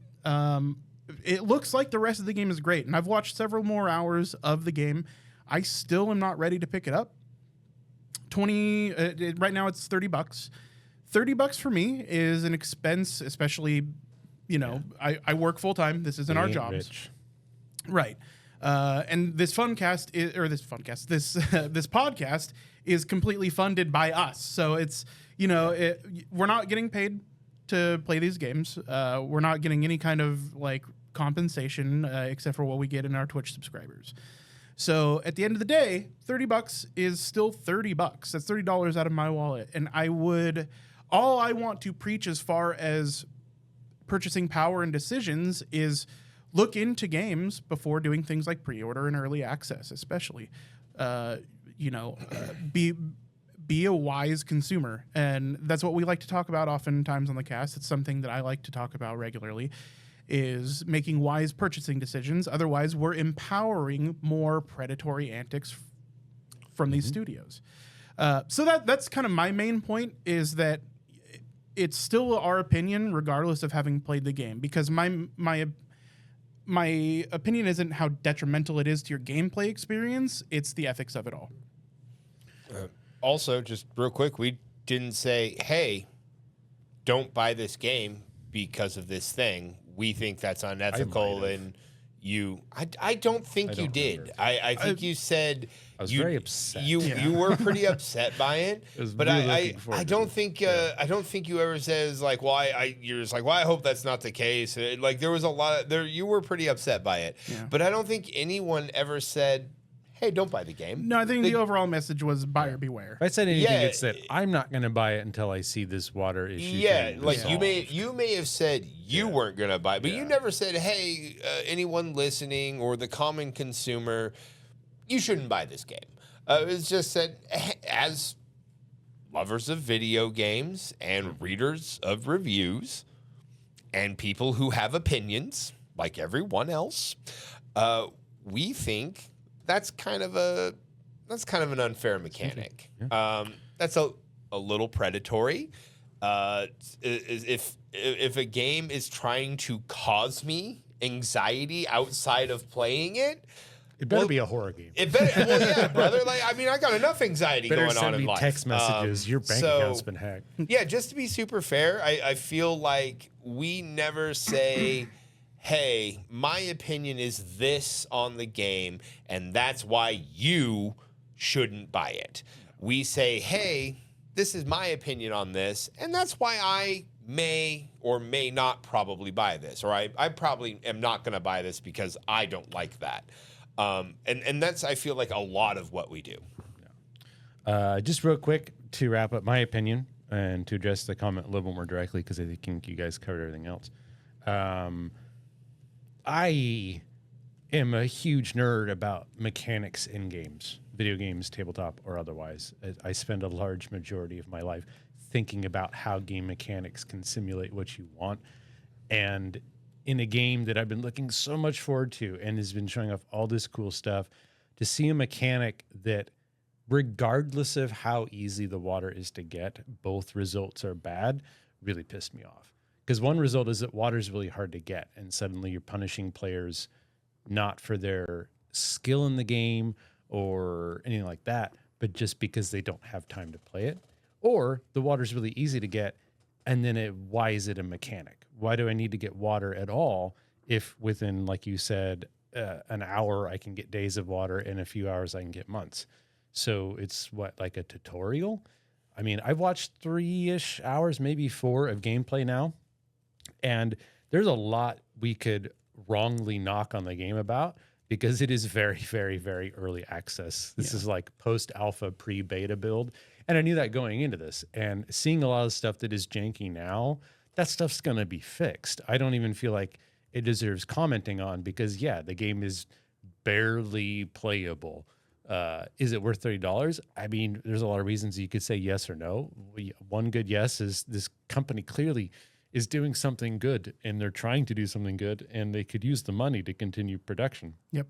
Speaker 1: It looks like the rest of the game is great, and I've watched several more hours of the game. I still am not ready to pick it up. Right now it's $30. $30 for me is an expense, especially, I work full time. This isn't our jobs.
Speaker 2: Rich.
Speaker 1: Right. And this podcast is completely funded by us. So it's, we're not getting paid to play these games. We're not getting any kind of like compensation except for what we get in our Twitch subscribers. So at the end of the day, $30 is still $30. That's $30 out of my wallet. And all I want to preach as far as purchasing power and decisions is look into games before doing things like pre-order and early access, especially. Be a wise consumer. And that's what we like to talk about oftentimes on the cast. It's something that I like to talk about regularly, is making wise purchasing decisions. Otherwise, we're empowering more predatory antics from these studios. So that's kind of my main point, is that it's still our opinion regardless of having played the game, because my opinion isn't how detrimental it is to your gameplay experience. It's the ethics of it all.
Speaker 3: Also, just real quick, we didn't say, hey, don't buy this game because of this thing. We think that's unethical, and I don't think you did. I think you said
Speaker 2: I was very upset.
Speaker 3: You were pretty upset by it, but
Speaker 2: really
Speaker 3: I don't think I don't think you ever says like, well, you're just like, well, I hope that's not the case. Like there was a lot of there. You were pretty upset by it, but I don't think anyone ever said, hey, don't buy the game.
Speaker 1: No, I think the overall message was buyer beware.
Speaker 2: If I said anything, it said, I'm not going to buy it until I see this water issue.
Speaker 3: Yeah, like you may have said you weren't going to buy it, but you never said, hey, anyone listening or the common consumer, you shouldn't buy this game. It's just said, as lovers of video games and readers of reviews and people who have opinions, like everyone else, we think that's kind of an unfair mechanic. That's a little predatory. If a game is trying to cause me anxiety outside of playing it,
Speaker 2: it better be a horror game.
Speaker 3: It better, well, yeah, brother. Like, I mean, I got enough anxiety going on in life.
Speaker 2: Text messages. Your bank account's been hacked.
Speaker 3: Yeah, just to be super fair, I feel like we never say, hey, my opinion is this on the game, and that's why you shouldn't buy it. We say, hey, this is my opinion on this, and that's why I may or may not probably buy this, or I probably am not going to buy this because I don't like that. And that's, I feel like, a lot of what we do.
Speaker 2: Just real quick to wrap up my opinion and to address the comment a little bit more directly, because I think you guys covered everything else. I am a huge nerd about mechanics in games, video games, tabletop, or otherwise. I spend a large majority of my life thinking about how game mechanics can simulate what you want. And in a game that I've been looking so much forward to and has been showing off all this cool stuff, to see a mechanic that, regardless of how easy the water is to get, both results are bad, really pissed me off. Because one result is that water is really hard to get, and suddenly you're punishing players not for their skill in the game or anything like that, but just because they don't have time to play it. Or the water's really easy to get, and then why is it a mechanic? Why do I need to get water at all if within, like you said, an hour I can get days of water, and a few hours I can get months? So it's like a tutorial? I mean, I've watched 3-ish hours, maybe 4 of gameplay now, and there's a lot we could wrongly knock on the game about, because it is very, very, very early access. This is like post-alpha, pre-beta build. And I knew that going into this. And seeing a lot of stuff that is janky now, that stuff's going to be fixed. I don't even feel like it deserves commenting on, because, yeah, the game is barely playable. Is it worth $30? I mean, there's a lot of reasons you could say yes or no. One good yes is this company clearly is doing something good, and they're trying to do something good, and they could use the money to continue production.
Speaker 1: Yep.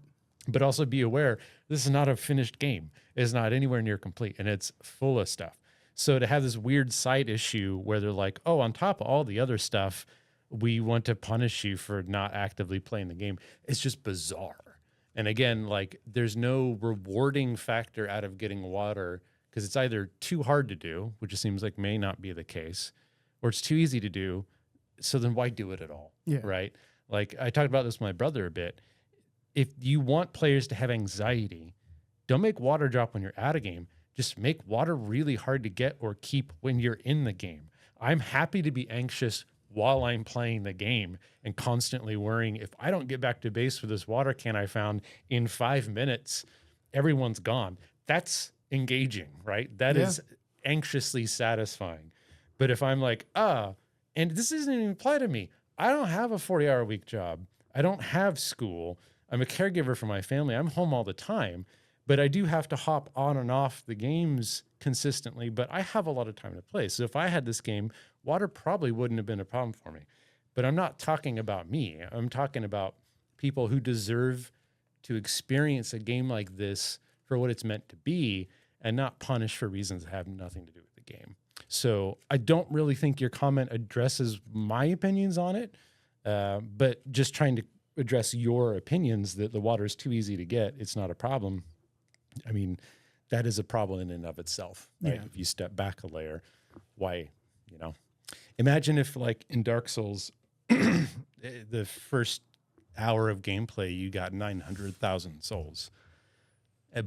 Speaker 2: But also be aware, this is not a finished game. It's not anywhere near complete, and it's full of stuff. So to have this weird side issue where they're like, oh, on top of all the other stuff, we want to punish you for not actively playing the game, it's just bizarre. And again, like, there's no rewarding factor out of getting water, because it's either too hard to do, which it seems like may not be the case, or it's too easy to do. So then why do it at all?
Speaker 1: Yeah.
Speaker 2: Right? Like, I talked about this with my brother a bit. If you want players to have anxiety, don't make water drop when you're out of game. Just make water really hard to get or keep when you're in the game. I'm happy to be anxious while I'm playing the game and constantly worrying, if I don't get back to base for this water can I found in 5 minutes, everyone's gone. That's engaging, right? That is anxiously satisfying. But if I'm like, and this doesn't even apply to me. I don't have a 40-hour-a-week job. I don't have school. I'm a caregiver for my family. I'm home all the time, but I do have to hop on and off the games consistently, but I have a lot of time to play. So if I had this game, water probably wouldn't have been a problem for me. But I'm not talking about me. I'm talking about people who deserve to experience a game like this for what it's meant to be, and not punished for reasons that have nothing to do with the game. So I don't really think your comment addresses my opinions on it, but just trying to address your opinions that the water is too easy to get, it's not a problem. I mean, that is a problem in and of itself, right?
Speaker 1: Yeah.
Speaker 2: If you step back a layer, why, imagine if, like in Dark Souls, the first hour of gameplay, you got 900,000 souls,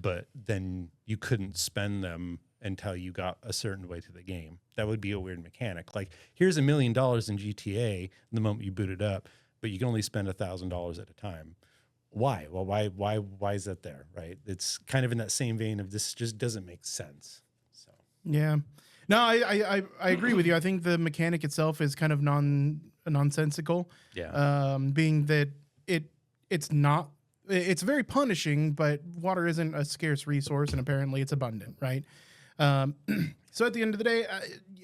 Speaker 2: but then you couldn't spend them until you got a certain way to the game. That would be a weird mechanic. Like, here's $1 million in GTA the moment you boot it up, but you can only spend $1,000 at a time. Why? Well, why is that there, right? It's kind of in that same vein of, this just doesn't make sense. So
Speaker 1: Yeah. No, I agree with you. I think the mechanic itself is kind of nonsensical.
Speaker 2: Yeah.
Speaker 1: Being that it's very punishing, but water isn't a scarce resource, and apparently it's abundant, right? So at the end of the day,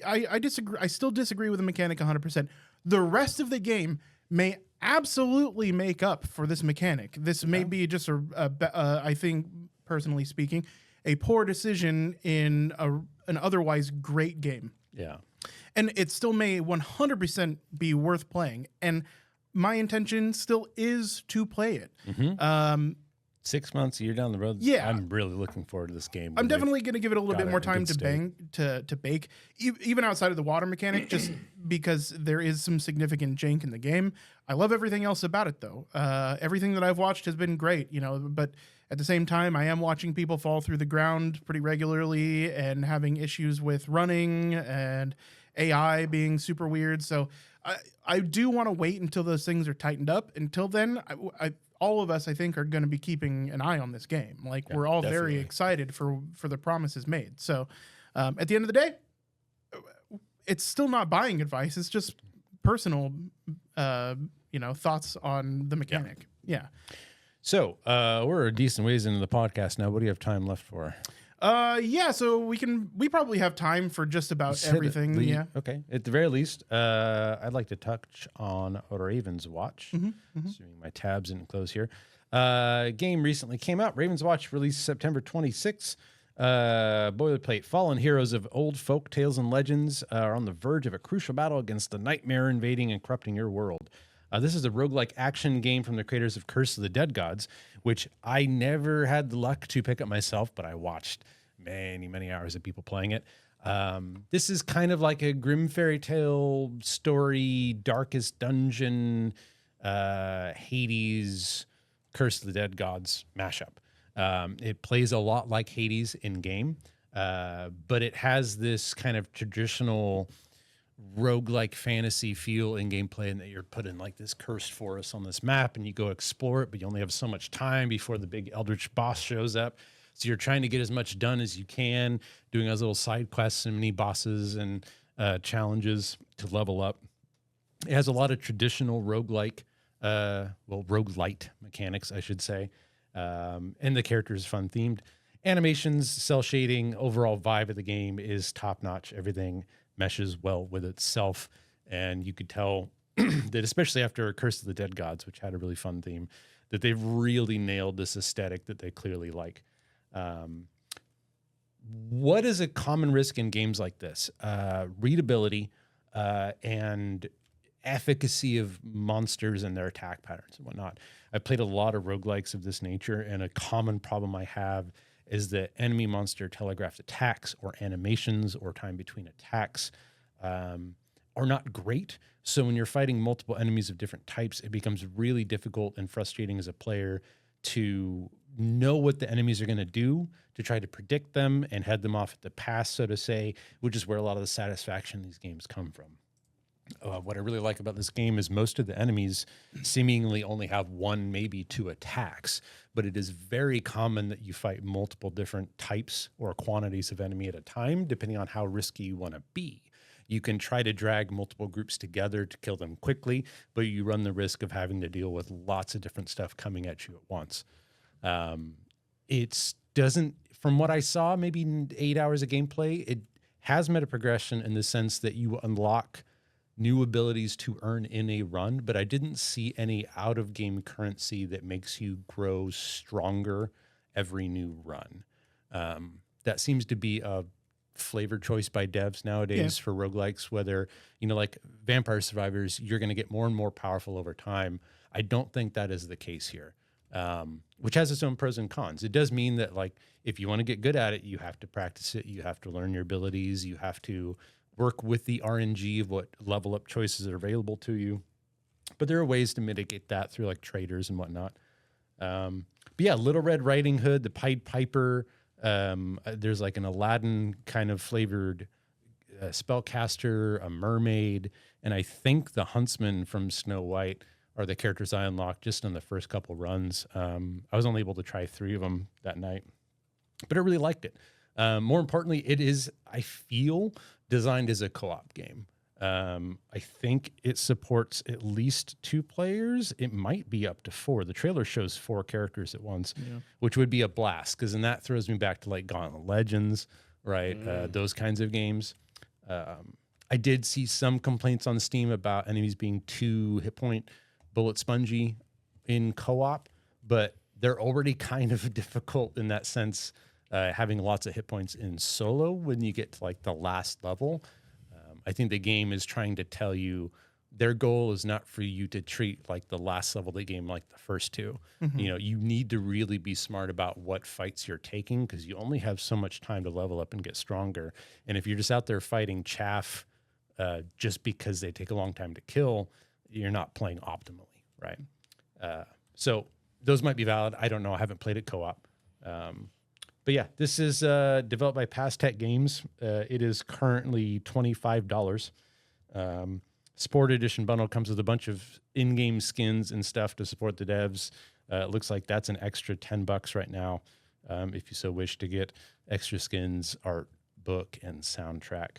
Speaker 1: I disagree. I still disagree with the mechanic 100%. The rest of the game may absolutely make up for this mechanic. This may be just I think, personally speaking, a poor decision in an otherwise great game.
Speaker 2: Yeah.
Speaker 1: And it still may 100% be worth playing. And my intention still is to play it.
Speaker 2: 6 months, a year down the road.
Speaker 1: Yeah.
Speaker 2: I'm really looking forward to this game.
Speaker 1: I'm definitely going to give it a little
Speaker 2: got
Speaker 1: bit
Speaker 2: it
Speaker 1: more
Speaker 2: in a
Speaker 1: time
Speaker 2: good
Speaker 1: to bake, even outside of the water mechanic, just because there is some significant jank in the game. I love everything else about it, though. Everything that I've watched has been great, but at the same time, I am watching people fall through the ground pretty regularly and having issues with running and AI being super weird. So I do want to wait until those things are tightened up. Until then, all of us, I think, are going to be keeping an eye on this game. Like, we're all very excited for the promises made. So at the end of the day, it's still not buying advice. It's just personal, thoughts on the mechanic. Yeah.
Speaker 2: So we're a decent ways into the podcast now. What do you have time left for?
Speaker 1: So we probably have time for just about everything. Yeah.
Speaker 2: Okay. At the very least, I'd like to touch on Raven's Watch. Assuming my tabs didn't close here. Game recently came out. Raven's Watch released September 26th. Boilerplate. Fallen heroes of old folk tales and legends are on the verge of a crucial battle against the nightmare invading and corrupting your world. This is a roguelike action game from the creators of Curse of the Dead Gods, which I never had the luck to pick up myself, but I watched many, many hours of people playing it. This is kind of like a grim fairy tale story, Darkest Dungeon, Hades, Curse of the Dead Gods mashup. It plays a lot like Hades in game, but it has this kind of traditional roguelike fantasy feel in gameplay, and that you're put in like this cursed forest on this map and you go explore it, but you only have so much time before the big eldritch boss shows up. So you're trying to get as much done as you can, doing those little side quests and mini bosses and challenges to level up. It has a lot of traditional roguelike, roguelite mechanics, I should say. And the character is fun themed. Animations, cell shading, overall vibe of the game is top notch. Everything meshes well with itself, and you could tell that, especially after Curse of the Dead Gods, which had a really fun theme, that they've really nailed this aesthetic that they clearly like. What is a common risk in games like this? Readability and efficacy of monsters and their attack patterns and whatnot. I've played a lot of roguelikes of this nature, and a common problem I have is that enemy monster telegraphed attacks or animations or time between attacks are not great. So when you're fighting multiple enemies of different types, it becomes really difficult and frustrating as a player to know what the enemies are going to do, to try to predict them and head them off at the pass, so to say, which is where a lot of the satisfaction in these games come from. What I really like about this game is most of the enemies seemingly only have one, maybe two attacks, but it is very common that you fight multiple different types or quantities of enemy at a time, depending on how risky you want to be. You can try to drag multiple groups together to kill them quickly, but you run the risk of having to deal with lots of different stuff coming at you at once. It doesn't, from what I saw, maybe 8 hours of gameplay, it has meta progression in the sense that you unlock new abilities to earn in a run, but I didn't see any out of game currency that makes you grow stronger every new run. That seems to be a flavor choice by devs nowadays for roguelikes, whether, like Vampire Survivors, you're going to get more and more powerful over time. I don't think that is the case here, which has its own pros and cons. It does mean that, like, if you want to get good at it, you have to practice it. You have to learn your abilities. You have to work with the RNG of what level up choices are available to you. But there are ways to mitigate that through like traders and whatnot. But yeah, Little Red Riding Hood, the Pied Piper, there's like an Aladdin kind of flavored spellcaster, a mermaid, and I think the huntsman from Snow White are the characters I unlocked just in the first couple runs. I was only able to try 3 of them that night, but I really liked it. More importantly, it is, I feel, designed as a co-op game. I think it supports at least 2 players. It might be up to 4. The trailer shows 4 characters at once, which would be a blast, because then that throws me back to like Gauntlet Legends, right? Those kinds of games. I did see some complaints on Steam about enemies being too hit point bullet spongy in co-op, but they're already kind of difficult in that sense, having lots of hit points in solo when you get to like the last level. I think the game is trying to tell you their goal is not for you to treat like the last level of the game like the first two. You know, you need to really be smart about what fights you're taking because you only have so much time to level up and get stronger. And if you're just out there fighting chaff just because they take a long time to kill, you're not playing optimally, right? So those might be valid. I don't know. I haven't played it co-op. But yeah, this is developed by Pastech Games. It is currently $25. Sport Edition bundle comes with a bunch of in-game skins and stuff to support the devs. It looks like that's an extra $10 right now, if you so wish to get extra skins, art, book, and soundtrack.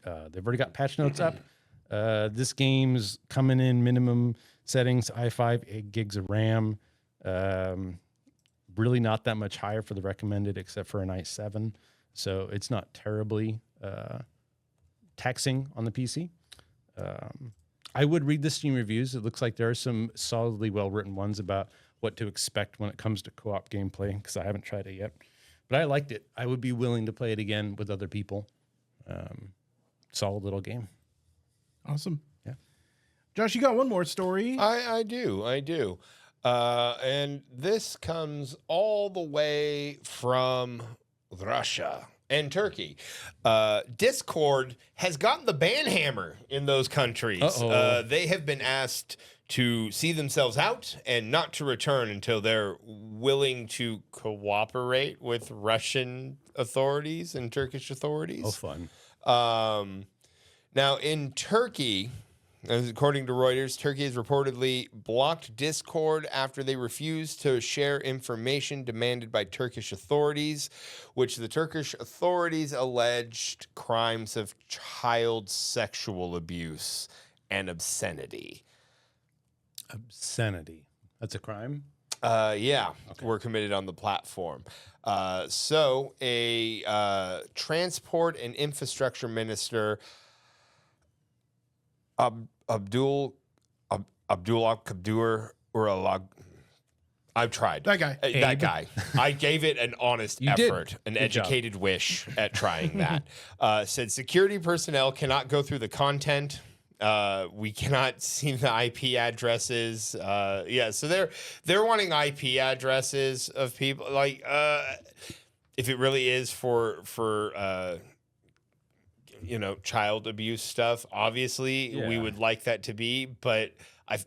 Speaker 2: They've already got patch notes up. This game's coming in minimum settings, i5, 8 gigs of RAM. Really not that much higher for the recommended except for an i7. So it's not terribly taxing on the PC. I would read the Steam reviews. It looks like there are some solidly well-written ones about what to expect when it comes to co-op gameplay because I haven't tried it yet. But I liked it. I would be willing to play it again with other people. Solid little game.
Speaker 1: Awesome.
Speaker 2: Yeah.
Speaker 1: Josh, you got one more story.
Speaker 3: I do. And this comes all the way from Russia and Turkey. Discord has gotten the ban hammer in those countries. They have been asked to see themselves out and not to return until they're willing to cooperate with Russian authorities and Turkish authorities.
Speaker 2: Oh, fun.
Speaker 3: Now, in Turkey, according to Reuters, Turkey has reportedly blocked Discord after they refused to share information demanded by Turkish authorities, which the Turkish authorities alleged crimes of child sexual abuse and obscenity.
Speaker 2: Obscenity. That's a crime?
Speaker 3: Were committed on the platform. So a transport and infrastructure minister, Abdul Kabdur Uralag. I've tried.
Speaker 1: That guy.
Speaker 3: That guy. I gave it an honest effort, an
Speaker 2: Good
Speaker 3: educated wish at trying that. Said security personnel cannot go through the content. We cannot see the IP addresses. So they're wanting IP addresses of people. Like, if it really is for child abuse stuff, obviously we would like that to be, but I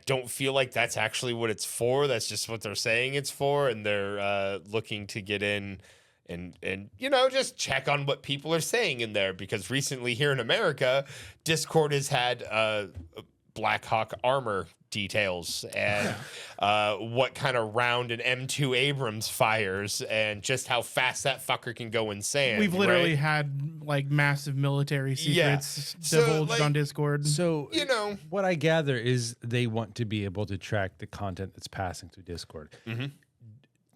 Speaker 3: don't feel like that's actually what it's for. That's just what they're saying it's for, and they're looking to get in and just check on what people are saying in there, because recently here in America, Discord has had Black Hawk armor details and what kind of round an M2 Abrams fires and just how fast that fucker can go in sand.
Speaker 1: We've literally had like massive military secrets divulged on Discord.
Speaker 2: So, what I gather is they want to be able to track the content that's passing through Discord.
Speaker 3: Mm-hmm.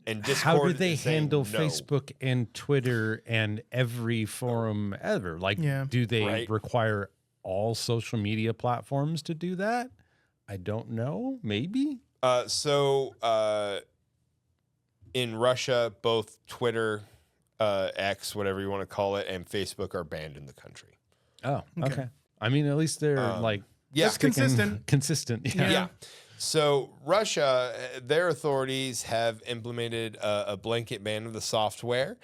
Speaker 3: And Discord,
Speaker 2: how do they handle
Speaker 3: no.
Speaker 2: Facebook and Twitter and every forum ever? Like, do they require all social media platforms to do that? I don't know. Maybe.
Speaker 3: In Russia, both Twitter, X, whatever you want to call it, and Facebook are banned in the country.
Speaker 2: Oh, okay. I mean, at least they're
Speaker 1: That's consistent.
Speaker 2: Consistent.
Speaker 3: Yeah. So Russia, their authorities have implemented a blanket ban of the software.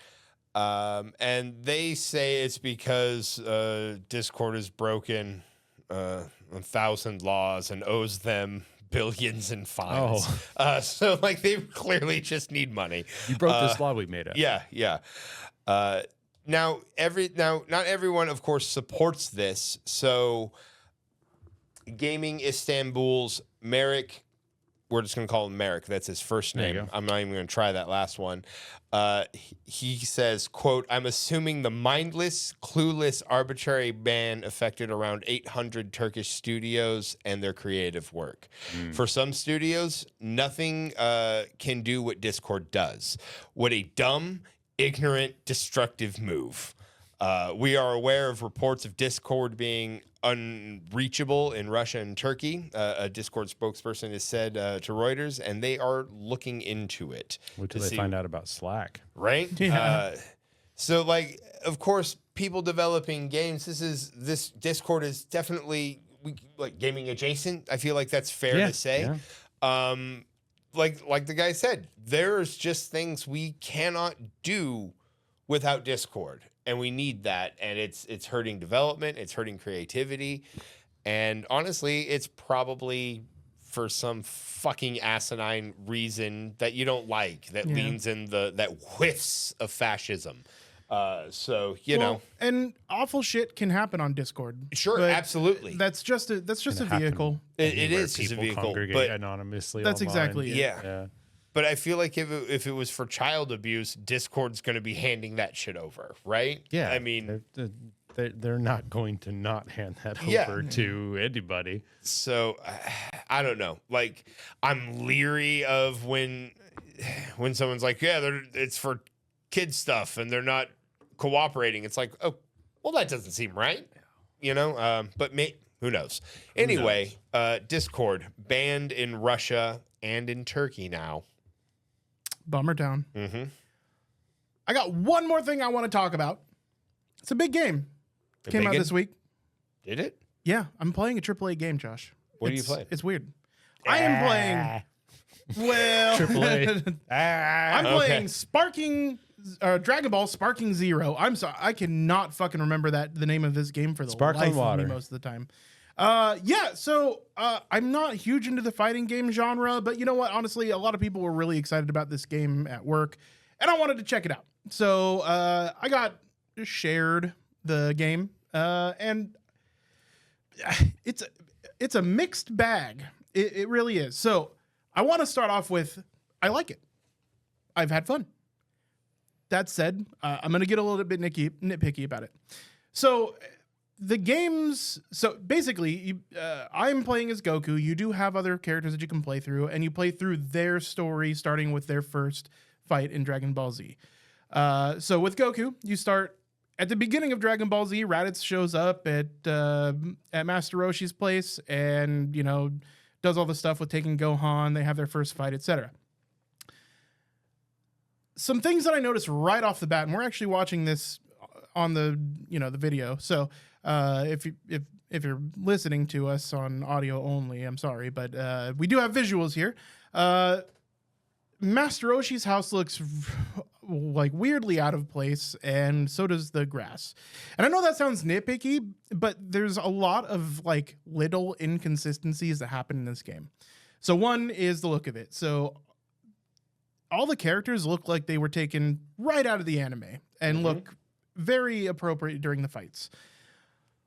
Speaker 3: And they say it's because Discord has broken 1,000 laws and owes them billions in fines. So they clearly just need money.
Speaker 2: You broke this law we made up.
Speaker 3: Yeah. Now not everyone, of course, supports this. So Gaming Istanbul's Merrick, we're just going to call him Merrick. That's his first name. I'm not even going to try that last one. He says, quote, "I'm assuming the mindless, clueless, arbitrary ban affected around 800 Turkish studios and their creative work. For some studios, nothing can do what Discord does. What a dumb, ignorant, destructive move." We are aware of reports of Discord being unreachable in Russia and Turkey. A Discord spokesperson has said to Reuters, and they are looking into it.
Speaker 2: Wait till they find out about Slack.
Speaker 3: Right?
Speaker 1: Yeah.
Speaker 3: So, like, of course, people developing games. This Discord is definitely like gaming adjacent. I feel like that's fair to say.
Speaker 2: Yeah.
Speaker 3: Like the guy said, there's just things we cannot do without Discord, and we need that. And it's hurting development. It's hurting creativity, and honestly, it's probably for some fucking asinine reason that you don't like that leans in that whiffs of fascism. So you know,
Speaker 1: and awful shit can happen on Discord.
Speaker 3: Sure,
Speaker 1: but
Speaker 3: absolutely.
Speaker 1: That's just a vehicle.
Speaker 3: It
Speaker 2: Anywhere
Speaker 3: is just a
Speaker 2: people
Speaker 3: vehicle,
Speaker 2: congregate
Speaker 3: but
Speaker 2: anonymously.
Speaker 1: That's
Speaker 2: online.
Speaker 1: exactly it.
Speaker 3: yeah. But I feel like if it was for child abuse, Discord's going to be handing that shit over, right?
Speaker 2: Yeah.
Speaker 3: I mean,
Speaker 2: they're not going to not hand that
Speaker 3: Yeah.
Speaker 2: over to anybody.
Speaker 3: so I don't know. Like, I'm leery of when someone's like, yeah, it's for kid stuff, and they're not cooperating. It's like, oh, well, that doesn't seem right, you know. But who knows? Anyway, Discord banned in Russia and in Turkey now.
Speaker 1: Bummer town.
Speaker 3: Mm-hmm.
Speaker 1: I got one more thing I want to talk about. It's a big game. Came out this week.
Speaker 3: Did it?
Speaker 1: Yeah, I'm playing a AAA game, Josh.
Speaker 3: What are you playing?
Speaker 1: It's weird. I am playing. Well,
Speaker 2: AAA.
Speaker 1: I'm
Speaker 3: Okay.
Speaker 1: playing Dragon Ball Sparking Zero. I'm sorry, I cannot fucking remember the name of this game for the
Speaker 2: Sparkling
Speaker 1: life of
Speaker 2: Water.
Speaker 1: me most of the time. So I'm not huge into the fighting game genre, but you know what? Honestly, a lot of people were really excited about this game at work, and I wanted to check it out. So I got shared the game, and it's a mixed bag. It really is. So I want to start off with, I like it. I've had fun. That said, I'm going to get a little bit nitpicky about it. So the games, so basically, I'm playing as Goku. You do have other characters that you can play through, and you play through their story, starting with their first fight in Dragon Ball Z. So with Goku, you start at the beginning of Dragon Ball Z. Raditz shows up at Master Roshi's place, and does all the stuff with taking Gohan. They have their first fight, etc. Some things that I noticed right off the bat, and we're actually watching this on the video. So if you're listening to us on audio only, I'm sorry, but we do have visuals here. Master Roshi's house looks like weirdly out of place, and so does the grass. And I know that sounds nitpicky, but there's a lot of like little inconsistencies that happen in this game. So one is the look of it. So all the characters look like they were taken right out of the anime and look very appropriate during the fights.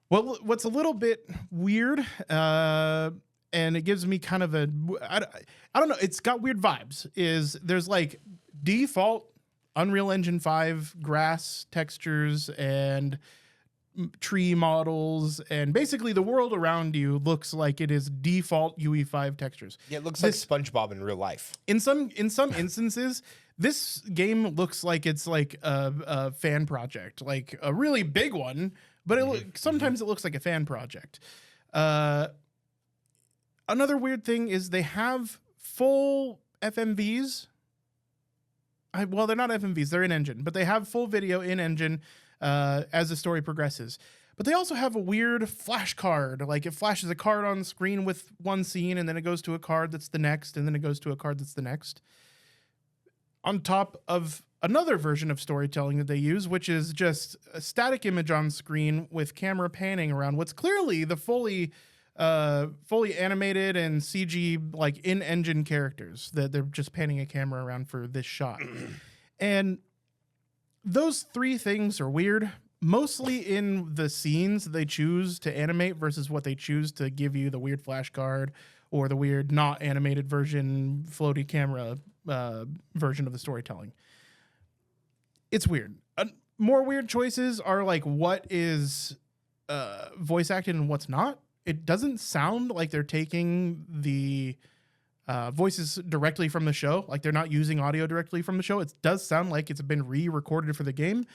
Speaker 1: Well, what's a little bit weird, and it gives me kind of I don't know, it's got weird vibes, is there's like default Unreal Engine 5 grass textures and tree models, and basically the world around you looks like it is default UE5 textures.
Speaker 3: Yeah, it looks like SpongeBob in real life.
Speaker 1: In some instances, this game looks like it's like a fan project, like a really big one, but sometimes it looks like a fan project. Another weird thing is they have full FMVs. Well, they're not FMVs, they're in engine, but they have full video in engine as the story progresses. But they also have a weird flash card. Like it flashes a card on the screen with one scene, and then it goes to a card that's the next, and then it goes to a card that's the next. On top of another version of storytelling that they use, which is just a static image on screen with camera panning around what's clearly the fully animated and CG like in-engine characters that they're just panning a camera around for this shot. And those three things are weird, mostly in the scenes they choose to animate versus what they choose to give you the weird flash card or the weird not animated version, floaty camera version of the storytelling. It's weird. More weird choices are like what is voice acted and what's not. It doesn't sound like they're taking the voices directly from the show. Like they're not using audio directly from the show. It does sound like it's been re-recorded for the game.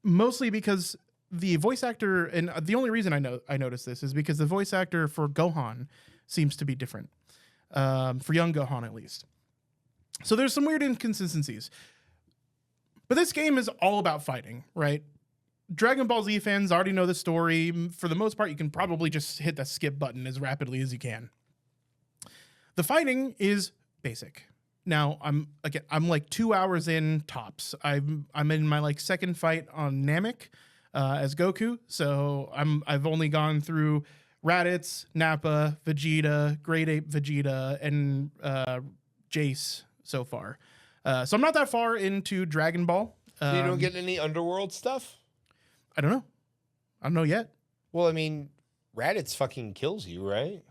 Speaker 1: mostly because the voice actor, and the only reason I noticed this is because the voice actor for Gohan seems to be different, for young Gohan at least. So there's some weird inconsistencies. But this game is all about fighting, right? Dragon Ball Z fans already know the story. For the most part, you can probably just hit the skip button as rapidly as you can. The fighting is basic. Now I'm like 2 hours in tops. I'm in my like second fight on Namek as Goku. So I've only gone through Raditz, Nappa, Vegeta, Great Ape Vegeta, and Jace so far. So I'm not that far into Dragon Ball.
Speaker 3: So you don't get any underworld stuff?
Speaker 1: I don't know. I don't know yet.
Speaker 3: Well, I mean, Raditz fucking kills you, right?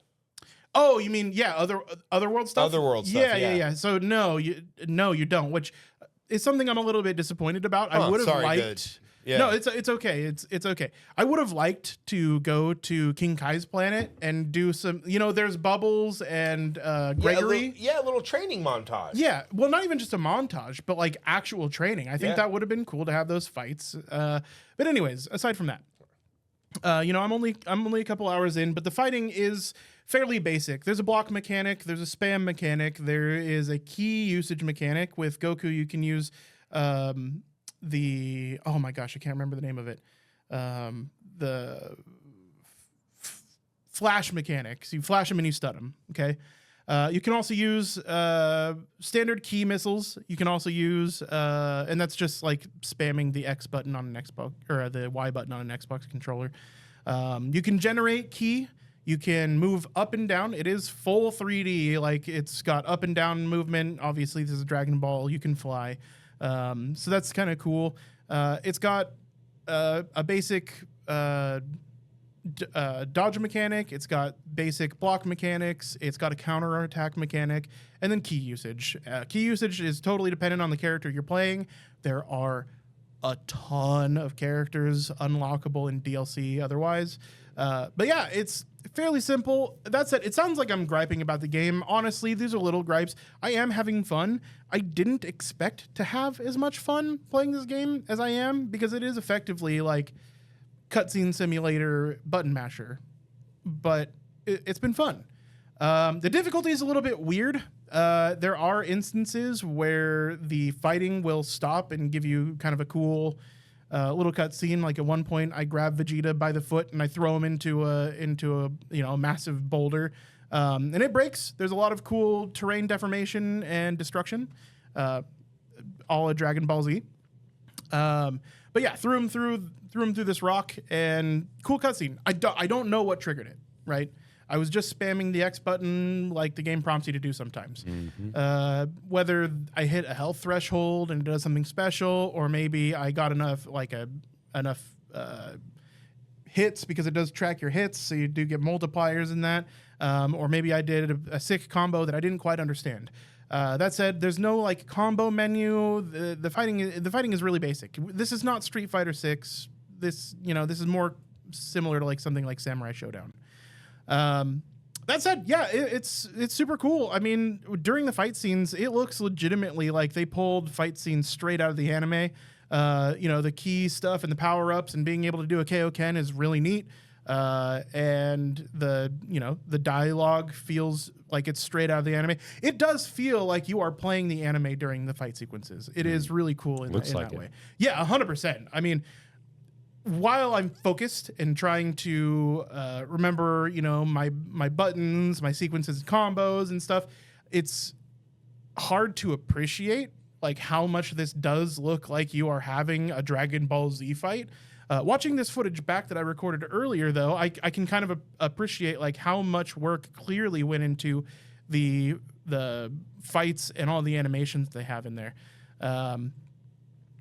Speaker 1: Oh, you mean otherworld stuff?
Speaker 3: Otherworld stuff.
Speaker 1: Yeah. So no, you don't. Which is something I'm a little bit disappointed about. I would have liked.
Speaker 3: Good. Yeah.
Speaker 1: No, it's okay. It's okay. I would have liked to go to King Kai's planet and do some. There's Bubbles and Gregory.
Speaker 3: A little training montage.
Speaker 1: Yeah, well, not even just a montage, but like actual training. I think that would have been cool to have those fights. But anyways, aside from that, I'm only a couple hours in, but the fighting is fairly basic. There's a block mechanic, there's a spam mechanic, there is a key usage mechanic. With Goku, you can use oh my gosh, I can't remember the name of it. The flash mechanics. You flash them and you stun them. Okay. You can also use standard key missiles. You can also use, and that's just like spamming the X button on an Xbox or the Y button on an Xbox controller. You can generate ki. You can move up and down. It is full 3D. Like it's got up and down movement. Obviously, this is a Dragon Ball. You can fly. So that's kind of cool. It's got a basic dodge mechanic. It's got basic block mechanics. It's got a counter attack mechanic, and then key usage. Key usage is totally dependent on the character you're playing. There are a ton of characters unlockable in DLC otherwise. But yeah, it's fairly simple. That said, it sounds like I'm griping about the game. Honestly, these are little gripes. I am having fun. I didn't expect to have as much fun playing this game as I am, because it is effectively like cutscene simulator button masher. But it's been fun. The difficulty is a little bit weird. There are instances where the fighting will stop and give you kind of a cool little cutscene. Like at one point, I grab Vegeta by the foot and I throw him into a massive boulder, and it breaks. There's a lot of cool terrain deformation and destruction, all a Dragon Ball Z. But yeah, threw him through this rock, and cool cutscene. I don't know what triggered it. Right. I was just spamming the X button like the game prompts you to do sometimes. Mm-hmm. Whether I hit a health threshold and it does something special, or maybe I got enough hits, because it does track your hits, so you do get multipliers in that. Or maybe I did a sick combo that I didn't quite understand. That said, there's no like combo menu. The fighting is really basic. This is not Street Fighter 6. This is more similar to like something like Samurai Showdown. That said, yeah, it's super cool. I mean, during the fight scenes, it looks legitimately like they pulled fight scenes straight out of the anime. The key stuff and the power-ups and being able to do a Kaioken is really neat. And the dialogue feels like it's straight out of the anime. It does feel like you are playing the anime during the fight sequences. It is really cool in that way. Yeah, 100%. I mean, while I'm focused and trying to remember, my buttons, my sequences, and combos and stuff, it's hard to appreciate like how much this does look like you are having a Dragon Ball Z fight. Watching this footage back that I recorded earlier, though, I can kind of appreciate like how much work clearly went into the fights and all the animations they have in there.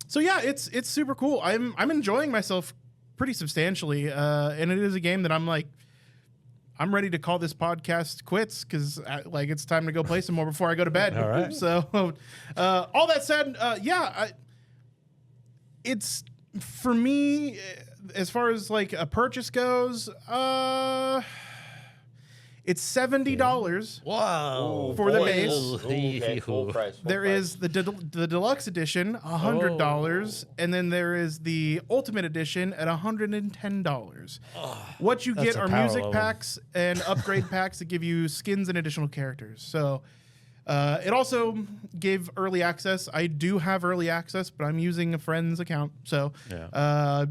Speaker 1: So yeah, it's super cool. I'm enjoying myself pretty substantially, and it is a game that I'm I'm ready to call this podcast quits, because it's time to go play some more before I go to bed.
Speaker 2: All right.
Speaker 1: So all that said, it's for it's as far as like a purchase goes. It's It's $70.
Speaker 2: Wow.
Speaker 1: For the
Speaker 3: boy.
Speaker 1: base.
Speaker 3: Ooh, okay, full price. Full
Speaker 1: There
Speaker 3: price.
Speaker 1: is the deluxe edition, $100, and then there is the ultimate edition at $110. What you
Speaker 2: that's
Speaker 1: get
Speaker 2: a
Speaker 1: are
Speaker 2: power
Speaker 1: music
Speaker 2: level.
Speaker 1: packs and upgrade packs that give you skins and additional characters. So it also gave early access. I do have early access, but I'm using a friend's account. So
Speaker 2: Yeah.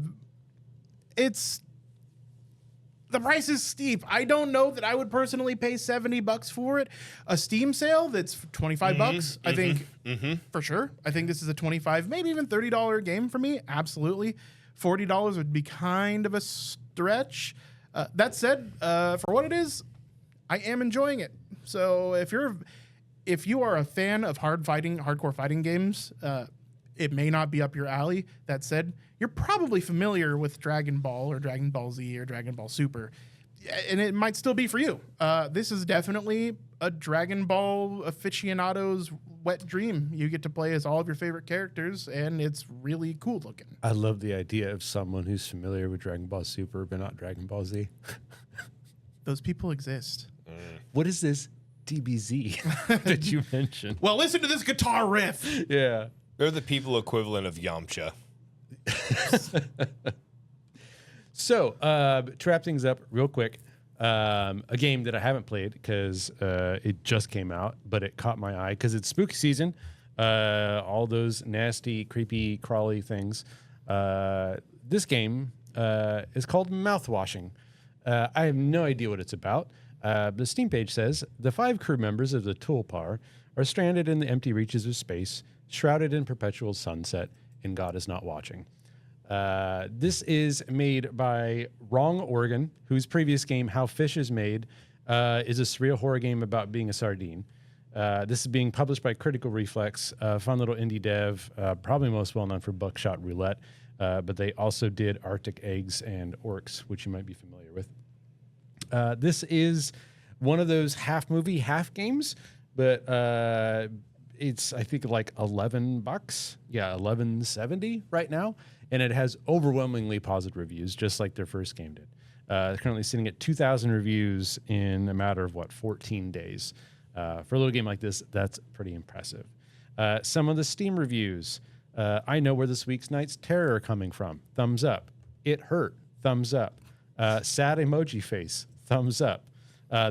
Speaker 1: the price is steep. I don't know that I would personally pay $70 for it. A Steam sale that's $25, I think, for sure. I think this is a $25, maybe even $30 game for me. Absolutely. $40 would be kind of a stretch. That said, for what it is, I am enjoying it. So if you are a fan of hardcore fighting games, it may not be up your alley. That said, you're probably familiar with Dragon Ball or Dragon Ball Z or Dragon Ball Super, and it might still be for you. This is definitely a Dragon Ball aficionado's wet dream. You get to play as all of your favorite characters, and it's really cool looking.
Speaker 2: I love the idea of someone who's familiar with Dragon Ball Super, but not Dragon Ball Z.
Speaker 1: Those people exist.
Speaker 2: What is this DBZ that you mentioned?
Speaker 1: Well, listen to this guitar riff.
Speaker 2: Yeah.
Speaker 3: They're the people equivalent of Yamcha.
Speaker 2: So, to wrap things up real quick, a game that I haven't played because it just came out, but it caught my eye because it's spooky season. All those nasty, creepy, crawly things. This game is called Mouthwashing. I have no idea what it's about. The Steam page says the 5 crew members of the Tulpar are stranded in the empty reaches of space, shrouded in perpetual sunset, and God is not watching. This is made by Wrong Oregon, whose previous game, How Fish is Made, is a surreal horror game about being a sardine. This is being published by Critical Reflex, a fun little indie dev, probably most well known for Buckshot Roulette, but they also did Arctic Eggs and Orcs, which you might be familiar with. This is one of those half movie, half games, but it's I think like $11. Yeah, $11.70 right now, and it has overwhelmingly positive reviews, just like their first game did. Currently sitting at 2,000 reviews in a matter of 14 days. For a little game like this, that's pretty impressive. Some of the Steam reviews. I know where this week's Night's Terror are coming from. Thumbs up. It hurt. Thumbs up. Sad emoji face. Thumbs up.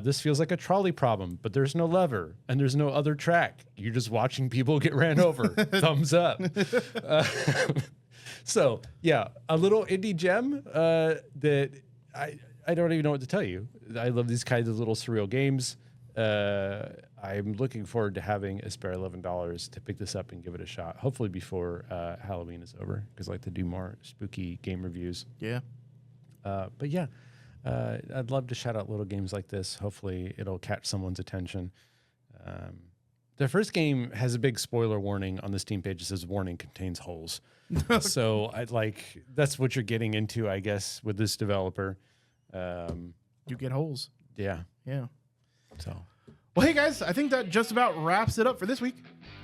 Speaker 2: This feels like a trolley problem, but there's no lever and there's no other track. You're just watching people get ran over. Thumbs up. So, yeah, a little indie gem that I don't even know what to tell you. I love these kinds of little surreal games. I'm looking forward to having a spare $11 to pick this up and give it a shot, hopefully before Halloween is over, because I like to do more spooky game reviews.
Speaker 1: Yeah.
Speaker 2: But yeah, I'd love to shout out little games like this. Hopefully it'll catch someone's attention. The first game has a big spoiler warning on the Steam page. It says warning contains holes. So that's what you're getting into, I guess, with this developer.
Speaker 1: You get holes.
Speaker 2: Yeah.
Speaker 1: Yeah.
Speaker 2: So
Speaker 1: Well, hey guys, I think that just about wraps it up for this week.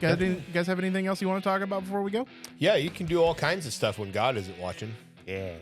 Speaker 1: You guys have anything else you want to talk about before we go?
Speaker 3: Yeah, you can do all kinds of stuff when God isn't watching.
Speaker 2: yeah.